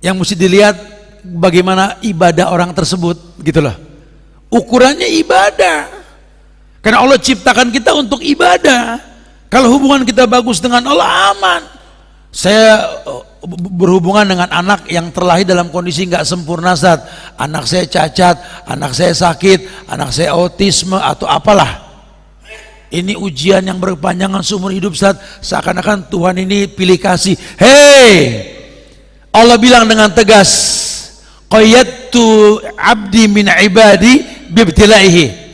Yang mesti dilihat bagaimana ibadah orang tersebut, gitu loh. Ukurannya ibadah. Karena Allah ciptakan kita untuk ibadah. Kalau hubungan kita bagus dengan Allah, aman. Saya berhubungan dengan anak yang terlahir dalam kondisi nggak sempurna, Ustaz. Anak saya cacat, anak saya sakit, anak saya autisme atau apalah. Ini ujian yang berkepanjangan seumur hidup, Ustaz. Seakan-akan Tuhan ini pilih kasih. Hei, Allah bilang dengan tegas, qayyadtu abdi min ibadi bibtilaihi.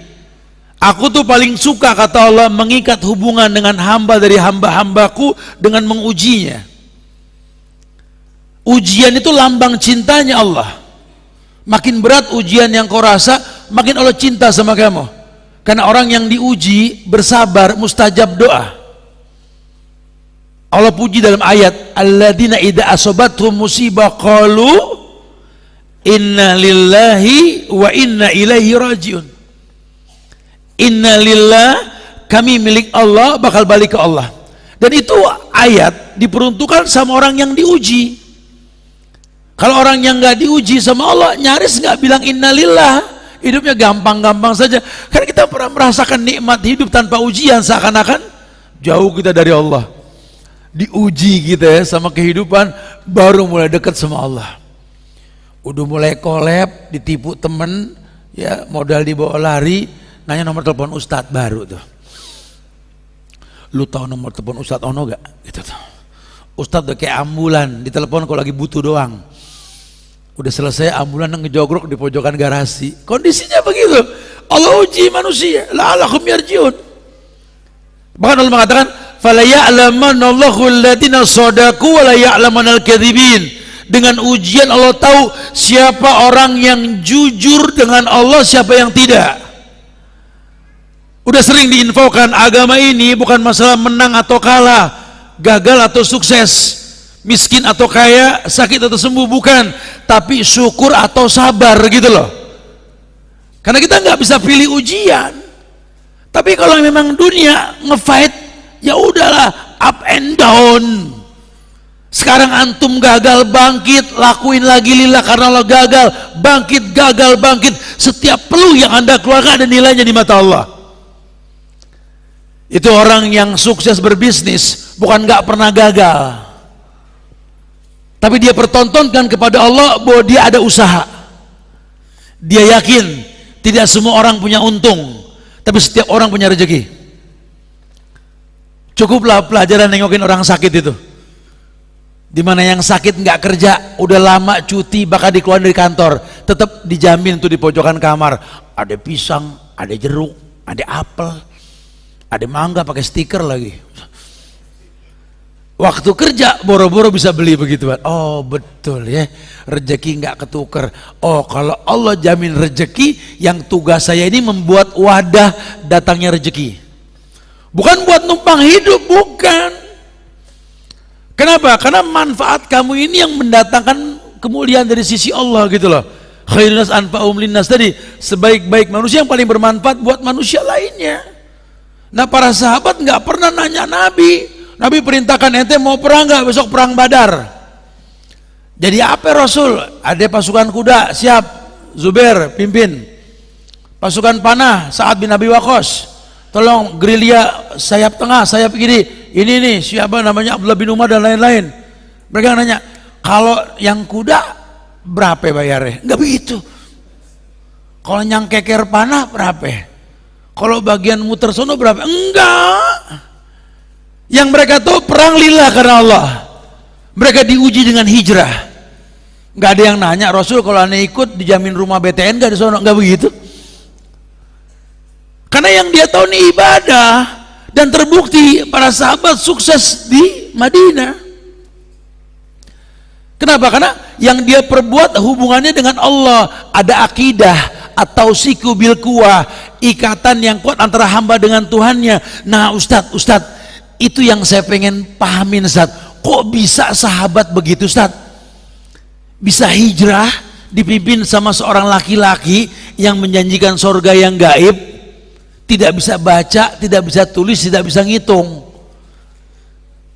Aku tuh paling suka, kata Allah, mengikat hubungan dengan hamba dari hamba-hambaku dengan mengujinya. Ujian itu lambang cintanya Allah. Makin berat ujian yang kau rasa, makin Allah cinta sama kamu. Karena orang yang diuji bersabar, mustajab doa. Allah puji dalam ayat, alladzina idza asabathum musibah qalu inna lillahi wa inna ilaihi rajiun. Inna lillah, kami milik Allah, bakal balik ke Allah. Dan itu ayat diperuntukkan sama orang yang diuji. Kalau orang yang nggak diuji sama Allah, nyaris nggak bilang innalillah, hidupnya gampang-gampang saja. Karena kita pernah merasakan nikmat hidup tanpa ujian, seakan-akan jauh kita dari Allah. Diuji kita ya sama kehidupan, baru mulai dekat sama Allah. Udah mulai kolab, ditipu temen, ya modal dibawa lari, nanya nomor telepon Ustadz baru tuh. Lu tahu nomor telepon Ustadz Ono gak? Gitu tuh. Ustadz udah kayak ambulan, ditelepon kalau lagi butuh doang. Udah selesai ambulan ngejogrok di pojokan garasi. Kondisinya begitu. Allah uji manusia. La'alakum yarjiun. Bahkan Allah mengatakan, "Fala ya'lamanallahu alladziina shadaqu wa la ya'lamanal kadzibin." Dengan ujian Allah tahu siapa orang yang jujur dengan Allah, siapa yang tidak. Udah sering diinfokan, agama ini bukan masalah menang atau kalah, gagal atau sukses, miskin atau kaya, sakit atau sembuh, bukan, tapi syukur atau sabar gitu loh. Karena kita nggak bisa pilih ujian. Tapi kalau memang dunia ngefight, ya udahlah, up and down. Sekarang antum gagal, bangkit, lakuin lagi lillah karena Allah, gagal, bangkit, gagal, bangkit. Setiap peluh yang Anda keluarkan ada nilainya di mata Allah. Itu orang yang sukses berbisnis, bukan nggak pernah gagal, tapi dia pertontonkan kepada Allah bahwa dia ada usaha. Dia yakin tidak semua orang punya untung, tapi setiap orang punya rezeki. Cukuplah pelajaran nengokin orang sakit itu. Dimana yang sakit nggak kerja, udah lama cuti, bakal dikeluarin dari kantor, tetap dijamin tuh di pojokan kamar ada pisang, ada jeruk, ada apel, ada mangga pakai stiker lagi. Waktu kerja boro-boro bisa beli begituan. Oh betul ya, rezeki nggak ketuker. Oh kalau Allah jamin rezeki, yang tugas saya ini membuat wadah datangnya rezeki, bukan buat numpang hidup, bukan. Kenapa? Karena manfaat kamu ini yang mendatangkan kemuliaan dari sisi Allah gitu loh. Khairun nas anfa'uhum linnas, tadi sebaik-baik manusia yang paling bermanfaat buat manusia lainnya. Nah para sahabat nggak pernah nanya Nabi. Nabi perintahkan, ente mau perang nggak besok perang Badar? Jadi apa Rasul? Ada pasukan kuda, siap, Zubair pimpin. Pasukan panah, Sa'ad bin Abi Waqqas, tolong gerilya sayap tengah, sayap kiri. Ini nih siapa namanya, Abdullah bin Umar dan lain-lain. Mereka nanya, kalau yang kuda berapa bayarnya? Nggak begitu. Kalau yang keker panah berapa? Kalau bagian muter sono berapa? Enggak. Yang mereka tahu perang lillah karena Allah. Mereka diuji dengan hijrah. Nggak ada yang nanya, Rasul kalau aneh ikut dijamin rumah BTN nggak di sono? Nggak begitu. Karena yang dia tahu ini ibadah. Dan terbukti para sahabat sukses di Madinah. Kenapa? Karena yang dia perbuat hubungannya dengan Allah, ada akidah atau siku bil kuwah, ikatan yang kuat antara hamba dengan Tuhannya. Nah Ustadz, itu yang saya pengen pahamin Ustadz. Kok bisa sahabat begitu Ustadz? Bisa hijrah dipimpin sama seorang laki-laki yang menjanjikan surga yang gaib, tidak bisa baca, tidak bisa tulis, tidak bisa ngitung,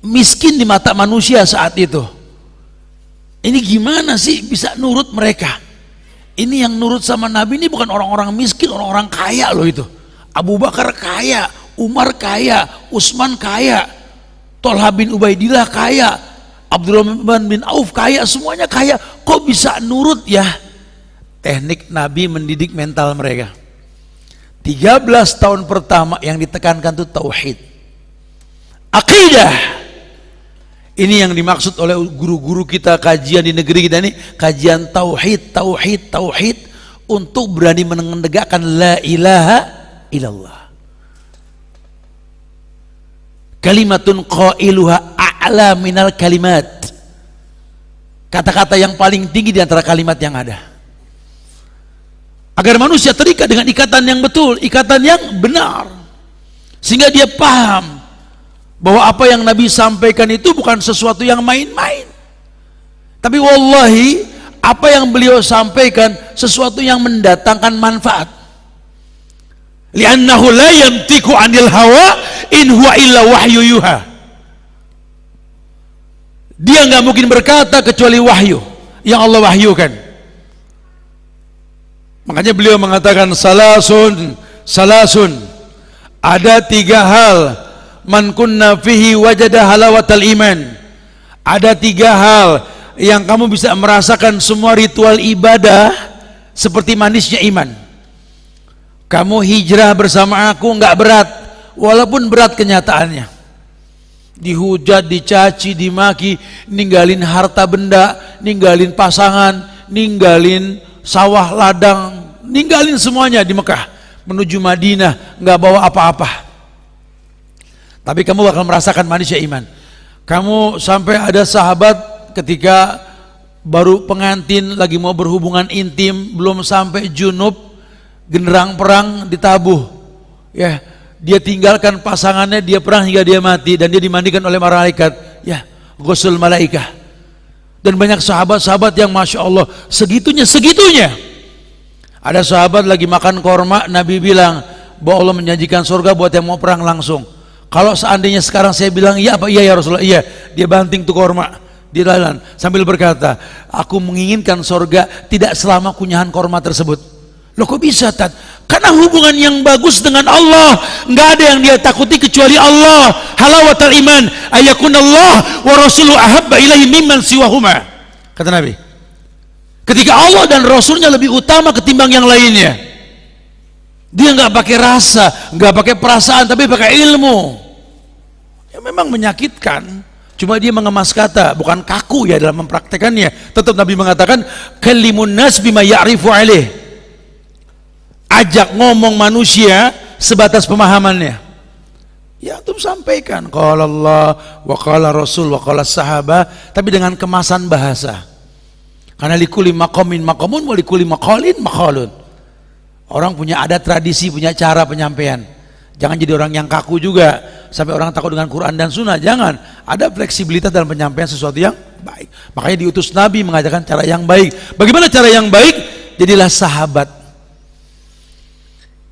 miskin di mata manusia saat itu. Ini gimana sih bisa nurut mereka? Ini yang nurut sama Nabi ini bukan orang-orang miskin, orang-orang kaya loh itu. Abu Bakar kaya, Umar kaya, Utsman kaya, Tolha bin Ubaidillah kaya, Abdurrahman bin Auf kaya, semuanya kaya. Kok bisa nurut ya? Teknik Nabi mendidik mental mereka. 13 tahun pertama yang ditekankan itu tauhid, akidah. Ini yang dimaksud oleh guru-guru kita kajian di negeri kita ini, kajian tauhid untuk berani menegakkan la ilaha illallah. Kalimatun qailuha a'la minal kalimat. Kata-kata yang paling tinggi di antara kalimat yang ada. Agar manusia terikat dengan ikatan yang betul, ikatan yang benar, sehingga dia paham bahwa apa yang Nabi sampaikan itu bukan sesuatu yang main-main, tapi wallahi apa yang beliau sampaikan sesuatu yang mendatangkan manfaat. Li'annahu la yantiqu 'anil hawa in huwa illa wahyu yuha. Dia nggak mungkin berkata kecuali wahyu yang Allah wahyukan. Makanya beliau mengatakan salasun, ada 3 hal, man kunna fihi wajada halawatal iman. Ada 3 hal yang kamu bisa merasakan semua ritual ibadah seperti manisnya iman. Kamu hijrah bersama aku nggak berat, walaupun berat kenyataannya. Dihujat, dicaci, dimaki, ninggalin harta benda, ninggalin pasangan, ninggalin sawah ladang, ninggalin semuanya di Mekah menuju Madinah, nggak bawa apa-apa. Tapi kamu bakal merasakan manisnya iman. Kamu sampai ada sahabat ketika baru pengantin lagi mau berhubungan intim, belum sampai junub, genderang perang ditabuh. Ya, dia tinggalkan pasangannya, dia perang hingga dia mati dan dia dimandikan oleh malaikat. Ya, ghusl malaikah. Dan banyak sahabat-sahabat yang masya Allah segitunya. Ada sahabat lagi makan korma, Nabi bilang bahwa Allah menjanjikan surga buat yang mau perang langsung. Kalau seandainya sekarang saya bilang iya apa iya ya Rasulullah, iya, dia banting tuh korma di jalan sambil berkata, aku menginginkan surga tidak selama kunyahan korma tersebut. Loh kok bisa Tat? Karena hubungan yang bagus dengan Allah, nggak ada yang dia takuti kecuali Allah. Halawatul iman ayakunallah wa rasuluhu ahabba ilaihi mimman siwahuma, kata Nabi. Ketika Allah dan Rasulnya lebih utama ketimbang yang lainnya, dia nggak pakai rasa, nggak pakai perasaan, tapi pakai ilmu. Ya memang menyakitkan, cuma dia mengemas kata, bukan kaku ya dalam mempraktekannya. Tetap Nabi mengatakan, kalimun nas bima ya'rifu alaih. Ajak ngomong manusia sebatas pemahamannya. Ya antum sampaikan, qala Allah wa qala Rasul wa qala sahabat, tapi dengan kemasan bahasa. Karena likulli maqamin maqamun wa likulli maqalin maqalun. Orang punya adat tradisi, punya cara penyampaian. Jangan jadi orang yang kaku juga sampai orang takut dengan Quran dan Sunnah. Jangan, ada fleksibilitas dalam penyampaian sesuatu yang baik. Makanya diutus Nabi mengajarkan cara yang baik. Bagaimana cara yang baik? Jadilah sahabat.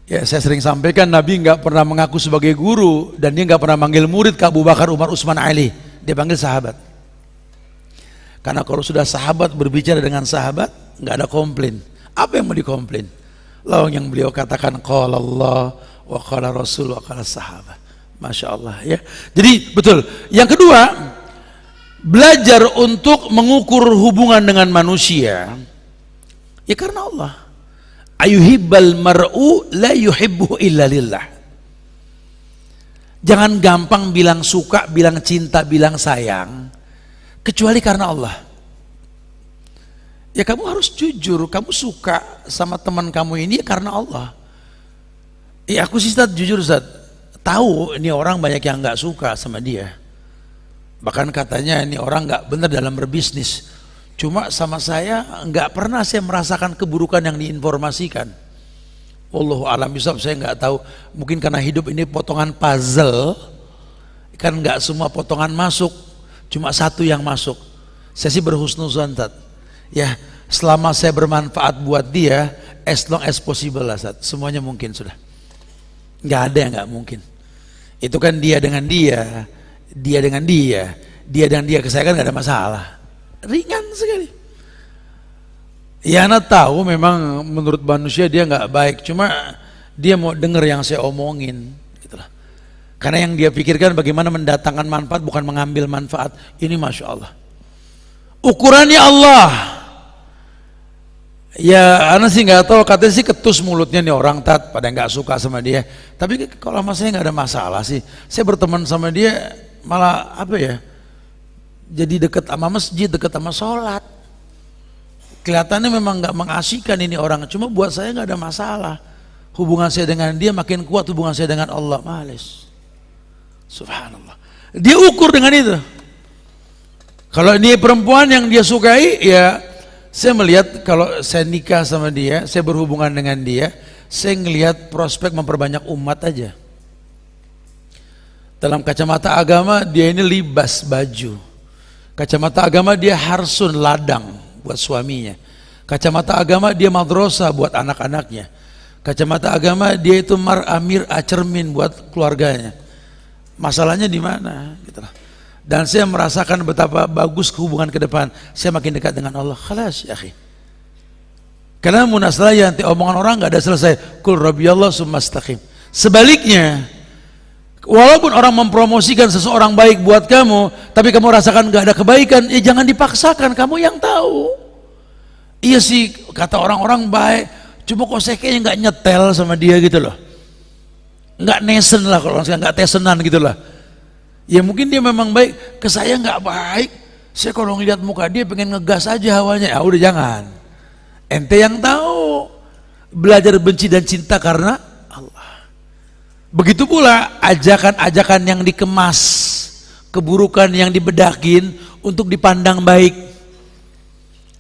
Ya, saya sering sampaikan Nabi nggak pernah mengaku sebagai guru dan dia nggak pernah manggil murid ke Abu Bakar, Umar, Utsman, Ali. Dia panggil sahabat. Karena kalau sudah sahabat berbicara dengan sahabat, nggak ada komplain. Apa yang mau dikomplain? Lawan yang beliau katakan qala Allah wa qala Rasul wa qala sahabat. Masya Allah ya. Jadi betul. Yang kedua, belajar untuk mengukur hubungan dengan manusia ya karena Allah. Ayuhibbal mar'u la yuhibbu illa lillah. Jangan gampang bilang suka, bilang cinta, bilang sayang kecuali karena Allah. Ya kamu harus jujur, kamu suka sama teman kamu ini ya karena Allah. Ya aku sih Ustaz, jujur Ustaz, tahu ini orang banyak yang nggak suka sama dia. Bahkan katanya ini orang nggak benar dalam berbisnis. Cuma sama saya nggak pernah saya merasakan keburukan yang diinformasikan. Wallahu a'lam bishawab, saya nggak tahu. Mungkin karena hidup ini potongan puzzle, kan nggak semua potongan masuk, cuma satu yang masuk. Saya sih berhusnuzan Ustaz. Ya, selama saya bermanfaat buat dia, as long as possible lah Ustaz. Semuanya mungkin sudah. Nggak ada yang nggak mungkin. Itu kan dia dengan dia, dia dengan dia, dia dengan dia ke saya kan nggak ada masalah. Ringan sekali. Ya anak tahu memang menurut manusia dia nggak baik, cuma dia mau dengar yang saya omongin, gitulah. Karena yang dia pikirkan bagaimana mendatangkan manfaat bukan mengambil manfaat. Ini masya Allah. Ukurannya Allah. Ya, anak sih nggak tahu, katanya sih ketus mulutnya nih orang Tat, pada nggak suka sama dia. Tapi kalau sama saya nggak ada masalah sih. Saya berteman sama dia malah apa ya? Jadi dekat sama masjid, dekat sama sholat. Kelihatannya memang nggak mengasihkan ini orang. Cuma buat saya nggak ada masalah. Hubungan saya dengan dia makin kuat, hubungan saya dengan Allah. Males. Subhanallah. Dia ukur dengan itu. Kalau ini perempuan yang dia sukai, ya saya melihat kalau saya nikah sama dia, saya berhubungan dengan dia, saya ngelihat prospek memperbanyak umat aja. Dalam kacamata agama dia ini libas baju. Kacamata agama dia harsun ladang buat suaminya. Kacamata agama dia madrasah buat anak-anaknya. Kacamata agama dia itu amir cermin buat keluarganya. Masalahnya di mana? Gitu lah. Dan saya merasakan betapa bagus hubungan ke depan. Saya makin dekat dengan Allah. Khalas ya akhi. Karena munaslaya nanti omongan orang nggak ada selesai. Kul rabbiyallah summa astaqim. Sebaliknya, walaupun orang mempromosikan seseorang baik buat kamu, tapi kamu rasakan nggak ada kebaikan, ya jangan dipaksakan. Kamu yang tahu. Iya sih kata orang-orang baik, cuma kok saya kayaknya nggak nyetel sama dia gitu loh. Nggak nesen lah kalau nggak tesenan gitu lah. Ya mungkin dia memang baik, ke saya nggak baik. Saya kalau ngeliat muka dia pengen ngegas aja hawanya. Ya udah jangan. ente yang tahu. Belajar benci dan cinta karena Allah. Begitu pula ajakan-ajakan yang dikemas, keburukan yang dibedakin untuk dipandang baik.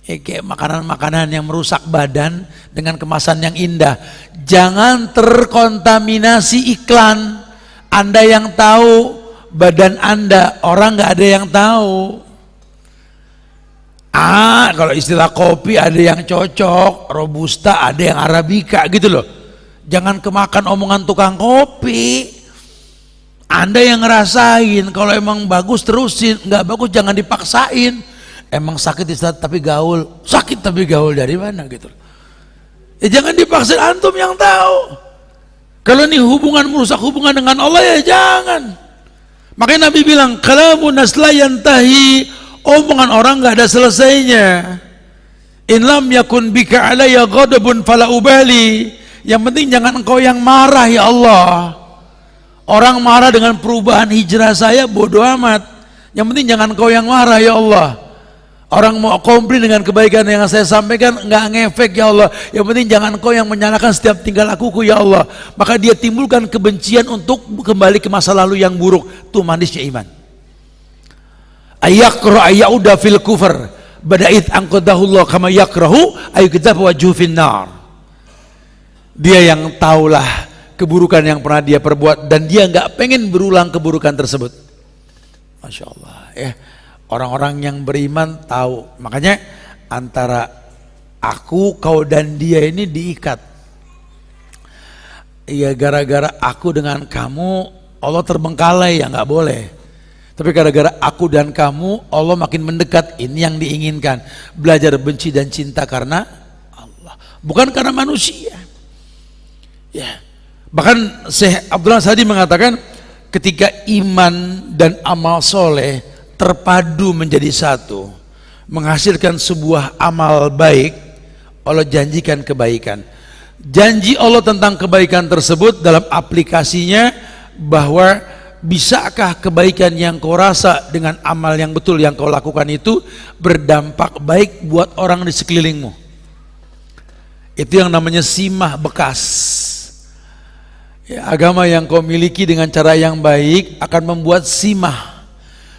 Kayak makanan-makanan yang merusak badan dengan kemasan yang indah. Jangan terkontaminasi iklan. Anda yang tahu badan Anda, orang nggak ada yang tahu. Kalau istilah kopi ada yang cocok, robusta, ada yang arabica gitu loh. Jangan kemakan omongan tukang kopi. Anda yang ngerasain, kalau emang bagus terusin, nggak bagus jangan dipaksain. Emang sakit tapi gaul, sakit tapi gaul dari mana gitu. Jangan dipaksa, antum yang tahu. Kalau ini hubungan merusak hubungan dengan Allah ya jangan. Makanya Nabi bilang, kalamun nasla yantahi, omongan orang nggak ada selesainya. In lam yakun bika alayya ghadabun fala ubali. Yang penting jangan engkau yang marah ya Allah. Orang marah dengan perubahan hijrah saya bodoh amat. Yang penting jangan engkau yang marah ya Allah. Orang mau komplain dengan kebaikan yang saya sampaikan nggak ngefek ya Allah. Yang penting jangan engkau yang menyalahkan setiap tingkah lakuku ya Allah. Maka dia timbulkan kebencian untuk kembali ke masa lalu yang buruk. Itu manisnya iman. Ayakro ayauda fil kufr badait angkodahullah kama yakrahu ayukidzab wajhu finnar. Dia yang tahulah keburukan yang pernah dia perbuat dan dia nggak pengen berulang keburukan tersebut. Masya Allah ya. Orang-orang yang beriman tahu. Makanya antara aku, kau dan dia ini diikat. Ya gara-gara aku dengan kamu Allah terbengkalai ya nggak boleh. Tapi gara-gara aku dan kamu Allah makin mendekat. Ini yang diinginkan. Belajar benci dan cinta karena Allah, bukan karena manusia. Ya. Bahkan Syekh Abdullah Sadi mengatakan ketika iman dan amal soleh terpadu menjadi satu, menghasilkan sebuah amal baik, Allah janjikan kebaikan. Janji Allah tentang kebaikan tersebut dalam aplikasinya bahwa bisakah kebaikan yang kau rasa dengan amal yang betul yang kau lakukan itu berdampak baik buat orang di sekelilingmu. Itu yang namanya simah bekas. Ya, agama yang kau miliki dengan cara yang baik akan membuat simah.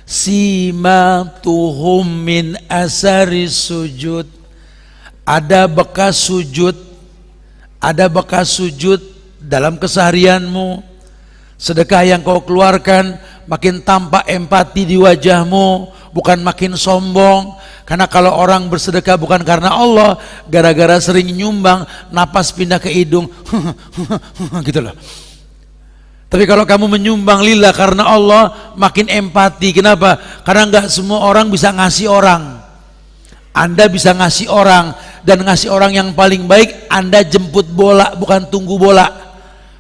Simatuhum min asari sujud. Ada bekas sujud, ada bekas sujud dalam keseharianmu. Sedekah yang kau keluarkan makin tampak empati di wajahmu, bukan makin sombong. Karena kalau orang bersedekah bukan karena Allah, gara-gara sering nyumbang, napas pindah ke hidung gitu loh. Tapi kalau kamu menyumbang lillah karena Allah, makin empati. Kenapa? Karena nggak semua orang bisa ngasih orang. Anda bisa ngasih orang, dan ngasih orang yang paling baik Anda jemput bola, bukan tunggu bola,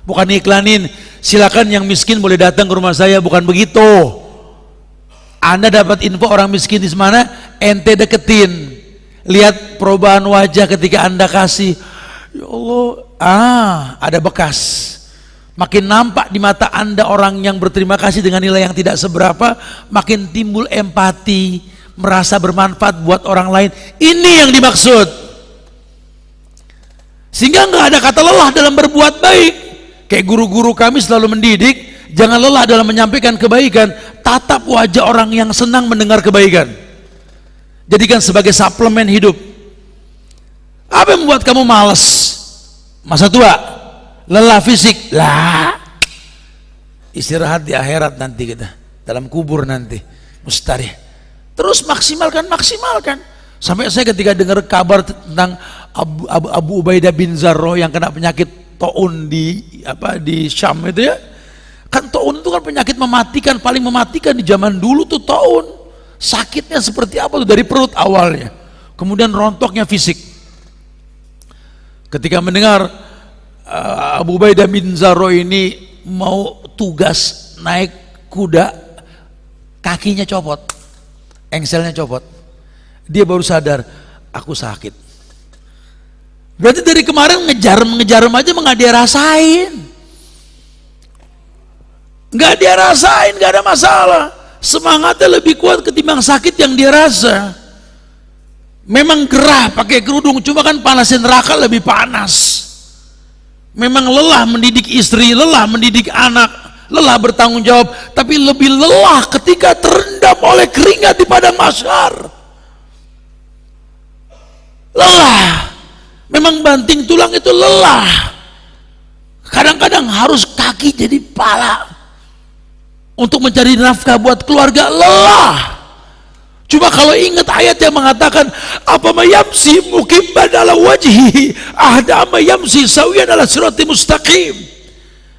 bukan iklanin. Silakan yang miskin boleh datang ke rumah saya, bukan begitu. Anda dapat info orang miskin di mana, ente deketin. Lihat perubahan wajah ketika Anda kasih. Ya Allah, ada bekas. Makin nampak di mata Anda orang yang berterima kasih dengan nilai yang tidak seberapa, makin timbul empati, merasa bermanfaat buat orang lain. Ini yang dimaksud. Sehingga nggak ada kata lelah dalam berbuat baik. Kayak guru-guru kami selalu mendidik, jangan lelah dalam menyampaikan kebaikan. Tatap wajah orang yang senang mendengar kebaikan. Jadikan sebagai suplemen hidup. Apa yang membuat kamu malas? Masa tua? Lelah fisik lah, istirahat di akhirat nanti kita, dalam kubur nanti mustarih. Terus maksimalkan sampai saya ketika dengar kabar tentang Abu Ubaidah bin Zarrah yang kena penyakit taun di Syam itu ya, kan taun itu kan penyakit mematikan, paling mematikan di zaman dulu tuh taun. Sakitnya seperti apa tuh, dari perut awalnya, kemudian rontoknya fisik. Ketika mendengar Abu Ubaidah bin Zarrah ini mau tugas naik kuda, kakinya copot, engselnya copot, dia baru sadar, aku sakit. Berarti dari kemarin ngejar aja nggak dia rasain, nggak ada masalah. Semangatnya lebih kuat ketimbang sakit yang dia rasa. Memang gerah pakai kerudung, cuma kan panasnya neraka lebih panas. Memang lelah mendidik istri, lelah mendidik anak, lelah bertanggung jawab, tapi lebih lelah ketika terendam oleh keringat di padang mahsyar. Lelah. Memang banting tulang itu lelah. Kadang-kadang harus kaki jadi pala untuk mencari nafkah buat keluarga, lelah. Cuma kalau ingat ayat yang mengatakan apa mayamsi mukibban ala wajhi ahda mayamsi sawiyan ala sirati mustaqim,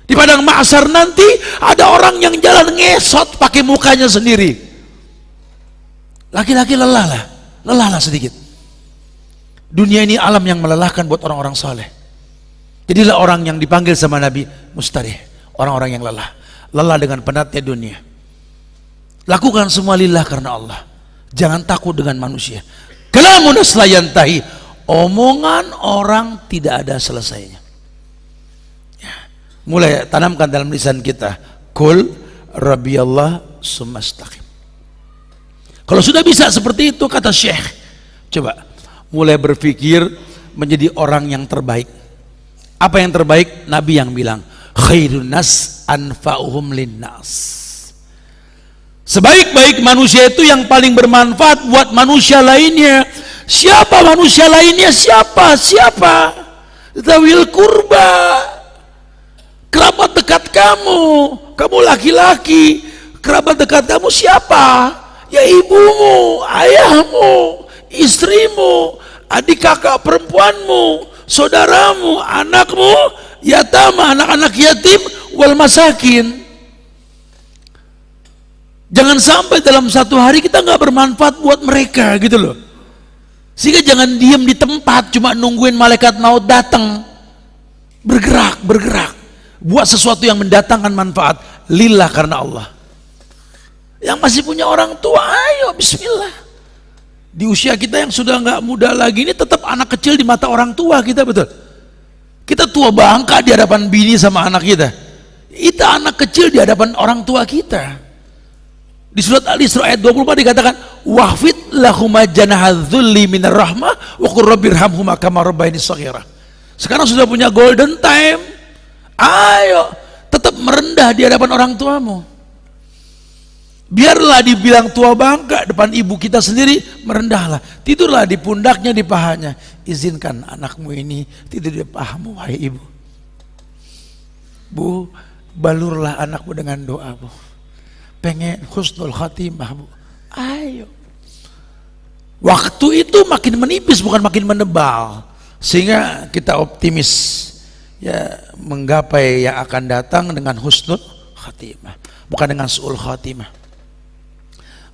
di padang mahsyar nanti ada orang yang jalan ngesot pakai mukanya sendiri. Laki-laki lelah lah sedikit. Dunia ini alam yang melelahkan buat orang-orang saleh. Jadilah orang yang dipanggil sama Nabi mustarih, orang-orang yang lelah dengan penatnya dunia. Lakukan semua lillah karena Allah. Jangan takut dengan manusia. Kalamun aslayantahi, omongan orang tidak ada selesainya. Ya. Mulai tanamkan dalam lisan kita, kul rabbiyallah sumastaqim. Kalau sudah bisa seperti itu, kata Syekh, coba mulai berpikir menjadi orang yang terbaik. Apa yang terbaik? Nabi yang bilang, khairun nas anfa'uhum linnas. Sebaik-baik manusia itu yang paling bermanfaat buat manusia lainnya. Siapa manusia lainnya? Siapa? Zawil kurba, kerabat dekat kamu laki-laki, kerabat dekat kamu siapa? Ya ibumu, ayahmu, istrimu, adik kakak perempuanmu, saudaramu, anakmu, yatama, anak-anak yatim, wal masakin. Jangan sampai dalam satu hari kita nggak bermanfaat buat mereka gitu loh. Sehingga jangan diem di tempat cuma nungguin malaikat maut datang. Bergerak. Buat sesuatu yang mendatangkan manfaat lillah karena Allah. Yang masih punya orang tua, ayo bismillah. Di usia kita yang sudah nggak muda lagi ini tetap anak kecil di mata orang tua kita, betul. Kita tua bangka di hadapan bini sama anak kita. Kita anak kecil di hadapan orang tua kita. Di surat Al-Isra ayat 24 dikatakan wahfid lahuma janahadzulli minar rahmah wa qur rabbirhamhuma kama rabbayani shaghira. Sekarang sudah punya golden time, ayo tetap merendah di hadapan orang tuamu. Biarlah dibilang tua bangka depan ibu kita sendiri, merendahlah. Tidurlah di pundaknya, di pahanya. Izinkan anakmu ini tidur di pahamu, wahai ibu. Bu, balurlah anakmu dengan doa, Bu. Pengen husnul khatimah, Bu. Ayo. Waktu itu makin menipis bukan makin menebal, sehingga kita optimis ya menggapai yang akan datang dengan husnul khatimah, bukan dengan su'ul khatimah.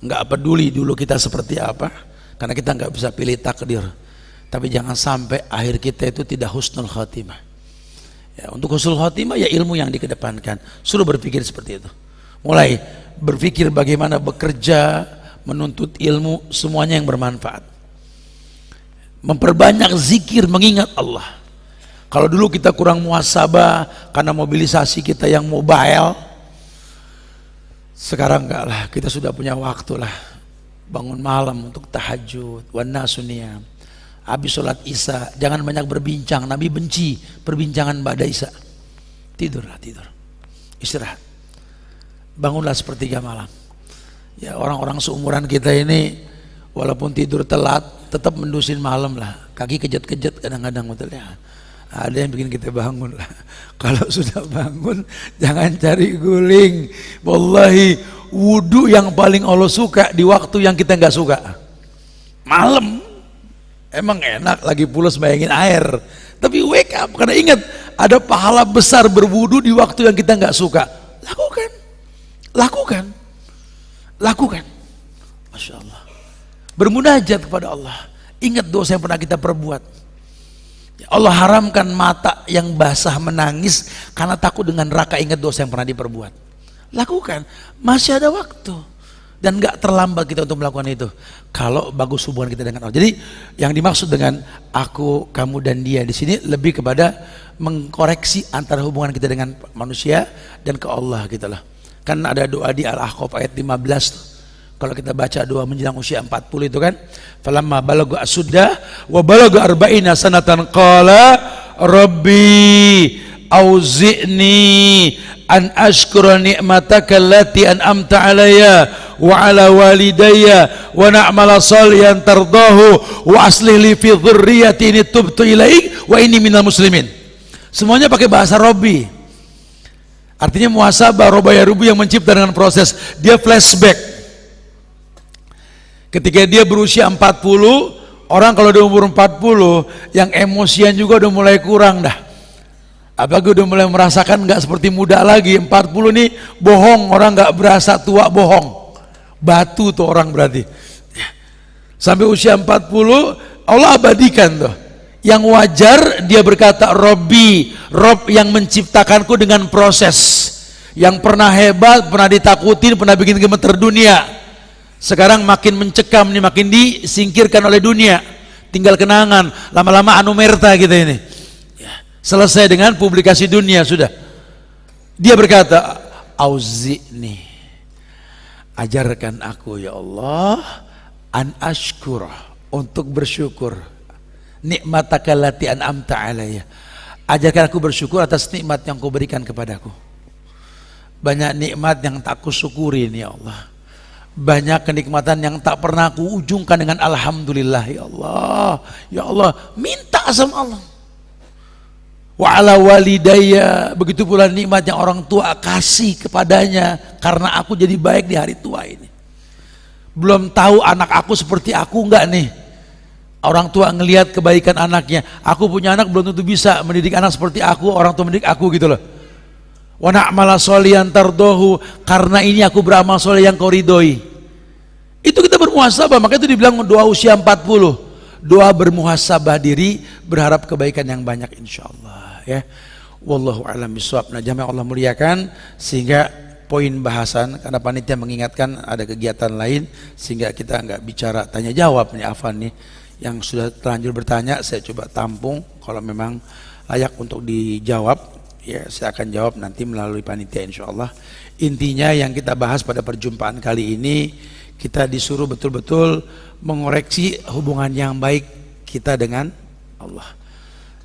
Nggak peduli dulu kita seperti apa, karena kita nggak bisa pilih takdir. Tapi jangan sampai akhir kita itu tidak husnul khatimah. Ya, untuk husnul khatimah ya ilmu yang dikedepankan. Suruh berpikir seperti itu. Mulai berpikir bagaimana bekerja, menuntut ilmu, semuanya yang bermanfaat. Memperbanyak zikir, mengingat Allah. Kalau dulu kita kurang muhasabah karena mobilisasi kita yang mobile, sekarang enggak lah, kita sudah punya waktu lah. Bangun malam untuk tahajud, wan nasu niyam. Habis sholat isya, jangan banyak berbincang. Nabi benci perbincangan ba'da isya. Tidurlah, tidur. Istirahat. Bangunlah sepertiga malam. Ya, orang-orang seumuran kita ini walaupun tidur telat tetap mendusin malam lah. Kaki kejut-kejut kadang-kadang, betul ya. Ada yang bikin kita bangun lah. Kalau sudah bangun jangan cari guling. Wallahi wudu yang paling Allah suka di waktu yang kita nggak suka. Malam emang enak lagi pulas bayangin air. Tapi wake up, karena ingat ada pahala besar berwudu di waktu yang kita nggak suka. Lakukan. Masya Allah. Bermunajat kepada Allah. Ingat dosa yang pernah kita perbuat. Allah haramkan mata yang basah menangis karena takut dengan neraka, ingat dosa yang pernah diperbuat. Lakukan, masih ada waktu. Dan gak terlambat kita untuk melakukan itu kalau bagus hubungan kita dengan Allah. Jadi yang dimaksud dengan aku, kamu dan dia di sini lebih kepada mengkoreksi antara hubungan kita dengan manusia dan ke Allah gitu loh. Kan ada doa di Al-Ahqaf ayat 15, Kalau kita baca doa menjelang usia 40 itu kan, falamma balagha asudda wa balagha arba'ina sanatan qala rabbi auzi'ni an ashkura ni'mataka allati an'amta alayya wa ala walidayya wa na'mala salihan tardahu wa aslih li fi dhurriyyati inni tubtu ilaik wa inni minal muslimin. Semuanya pakai bahasa Rabbi. Artinya muhasabah, roba ya rubu yang mencipta dengan proses. Dia flashback. Ketika dia berusia 40, orang kalau udah umur 40, yang emosian juga udah mulai kurang dah. Apalagi udah mulai merasakan nggak seperti muda lagi. 40 nih bohong, orang nggak berasa tua bohong. Batu tuh orang berarti. Sampai usia 40, Allah abadikan tuh. Yang wajar dia berkata Robbi, Rob yang menciptakanku dengan proses. Yang pernah hebat, pernah ditakutin, pernah bikin gemeter dunia. Sekarang makin mencekam nih, makin disingkirkan oleh dunia. Tinggal kenangan, lama-lama anumerta kita ini. Selesai dengan publikasi dunia sudah. Dia berkata, auzi'ni, ajarkan aku ya Allah an ashkurah, untuk bersyukur. Nikmataka allati an'amta alayya, ajarkan aku bersyukur atas nikmat yang kau berikan kepadaku. Banyak nikmat yang tak kusyukurin ya Allah. Banyak kenikmatan yang tak pernah aku ujungkan dengan alhamdulillah ya Allah. Ya Allah, minta sama Allah. Wa ala walidayya, begitu pula nikmat yang orang tua kasih kepadanya karena aku jadi baik di hari tua ini. Belum tahu anak aku seperti aku enggak nih. Orang tua ngelihat kebaikan anaknya. Aku punya anak belum tentu bisa mendidik anak seperti aku, orang tua mendidik aku gitu loh. Wa na'mala sholihan tardohu, karena ini aku beramal soleh yang kau ridhoi. Itu kita bermuhasabah, makanya itu dibilang doa usia 40. Doa bermuhasabah diri, berharap kebaikan yang banyak insyaallah ya. Wallahu a'lam bishawab. Nah, jamaah Allah muliakan, sehingga poin bahasan karena panitia mengingatkan ada kegiatan lain sehingga kita nggak bicara tanya jawab nih Afan nih. Yang sudah terlanjur bertanya saya coba tampung, kalau memang layak untuk dijawab ya saya akan jawab nanti melalui panitia insyaallah. Intinya yang kita bahas pada perjumpaan kali ini, kita disuruh betul-betul mengoreksi hubungan yang baik kita dengan Allah.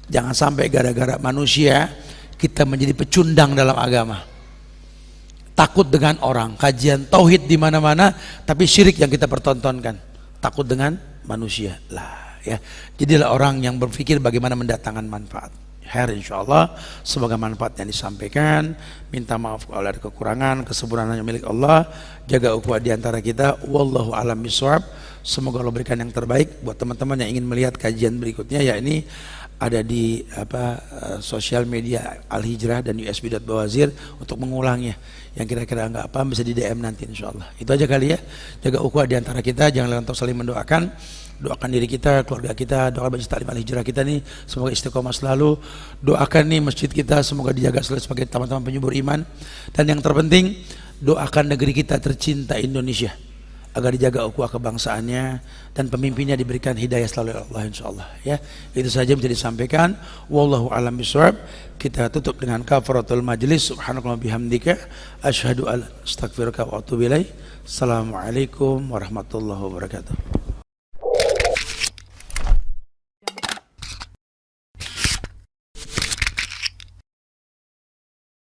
Jangan sampai gara-gara manusia kita menjadi pecundang dalam agama. Takut dengan orang, kajian tauhid di mana-mana tapi syirik yang kita pertontonkan. Takut dengan manusia lah ya. Jadilah orang yang berpikir bagaimana mendatangkan manfaat. Khair insyaallah, semoga manfaat yang disampaikan. Minta maaf kalau ada kekurangan, kesempurnaan yang milik Allah. Jaga ukhuwah di antara kita. Wallahu a'lam bishawab. Semoga Allah berikan yang terbaik buat teman-teman yang ingin melihat kajian berikutnya, ya ini ada di sosial media Al Hijrah dan USB.bawazir untuk mengulangnya. Yang kira-kira enggak paham bisa di DM nanti insyaallah. Itu aja kali ya. Jaga ukhuwah di antara kita, jangan lupa untuk saling mendoakan. Doakan diri kita, keluarga kita, doakan Majelis Taklim Al Hijrah kita nih semoga istiqomah selalu. Doakan nih masjid kita semoga dijaga selalu sebagai teman-teman penyubur iman. Dan yang terpenting, doakan negeri kita tercinta Indonesia agar dijaga ukhuwah kebangsaannya dan pemimpinnya diberikan hidayah selalu oleh Allah insyaallah ya. Itu saja yang bisa disampaikan. Wallahu a'lam bishawab. Kita tutup dengan kafaratul majlis. Subhanallahi bihamdika asyhadu an la ilaha illa anta astaghfiruka wa atubu ilaik. Assalamualaikum warahmatullahi wabarakatuh.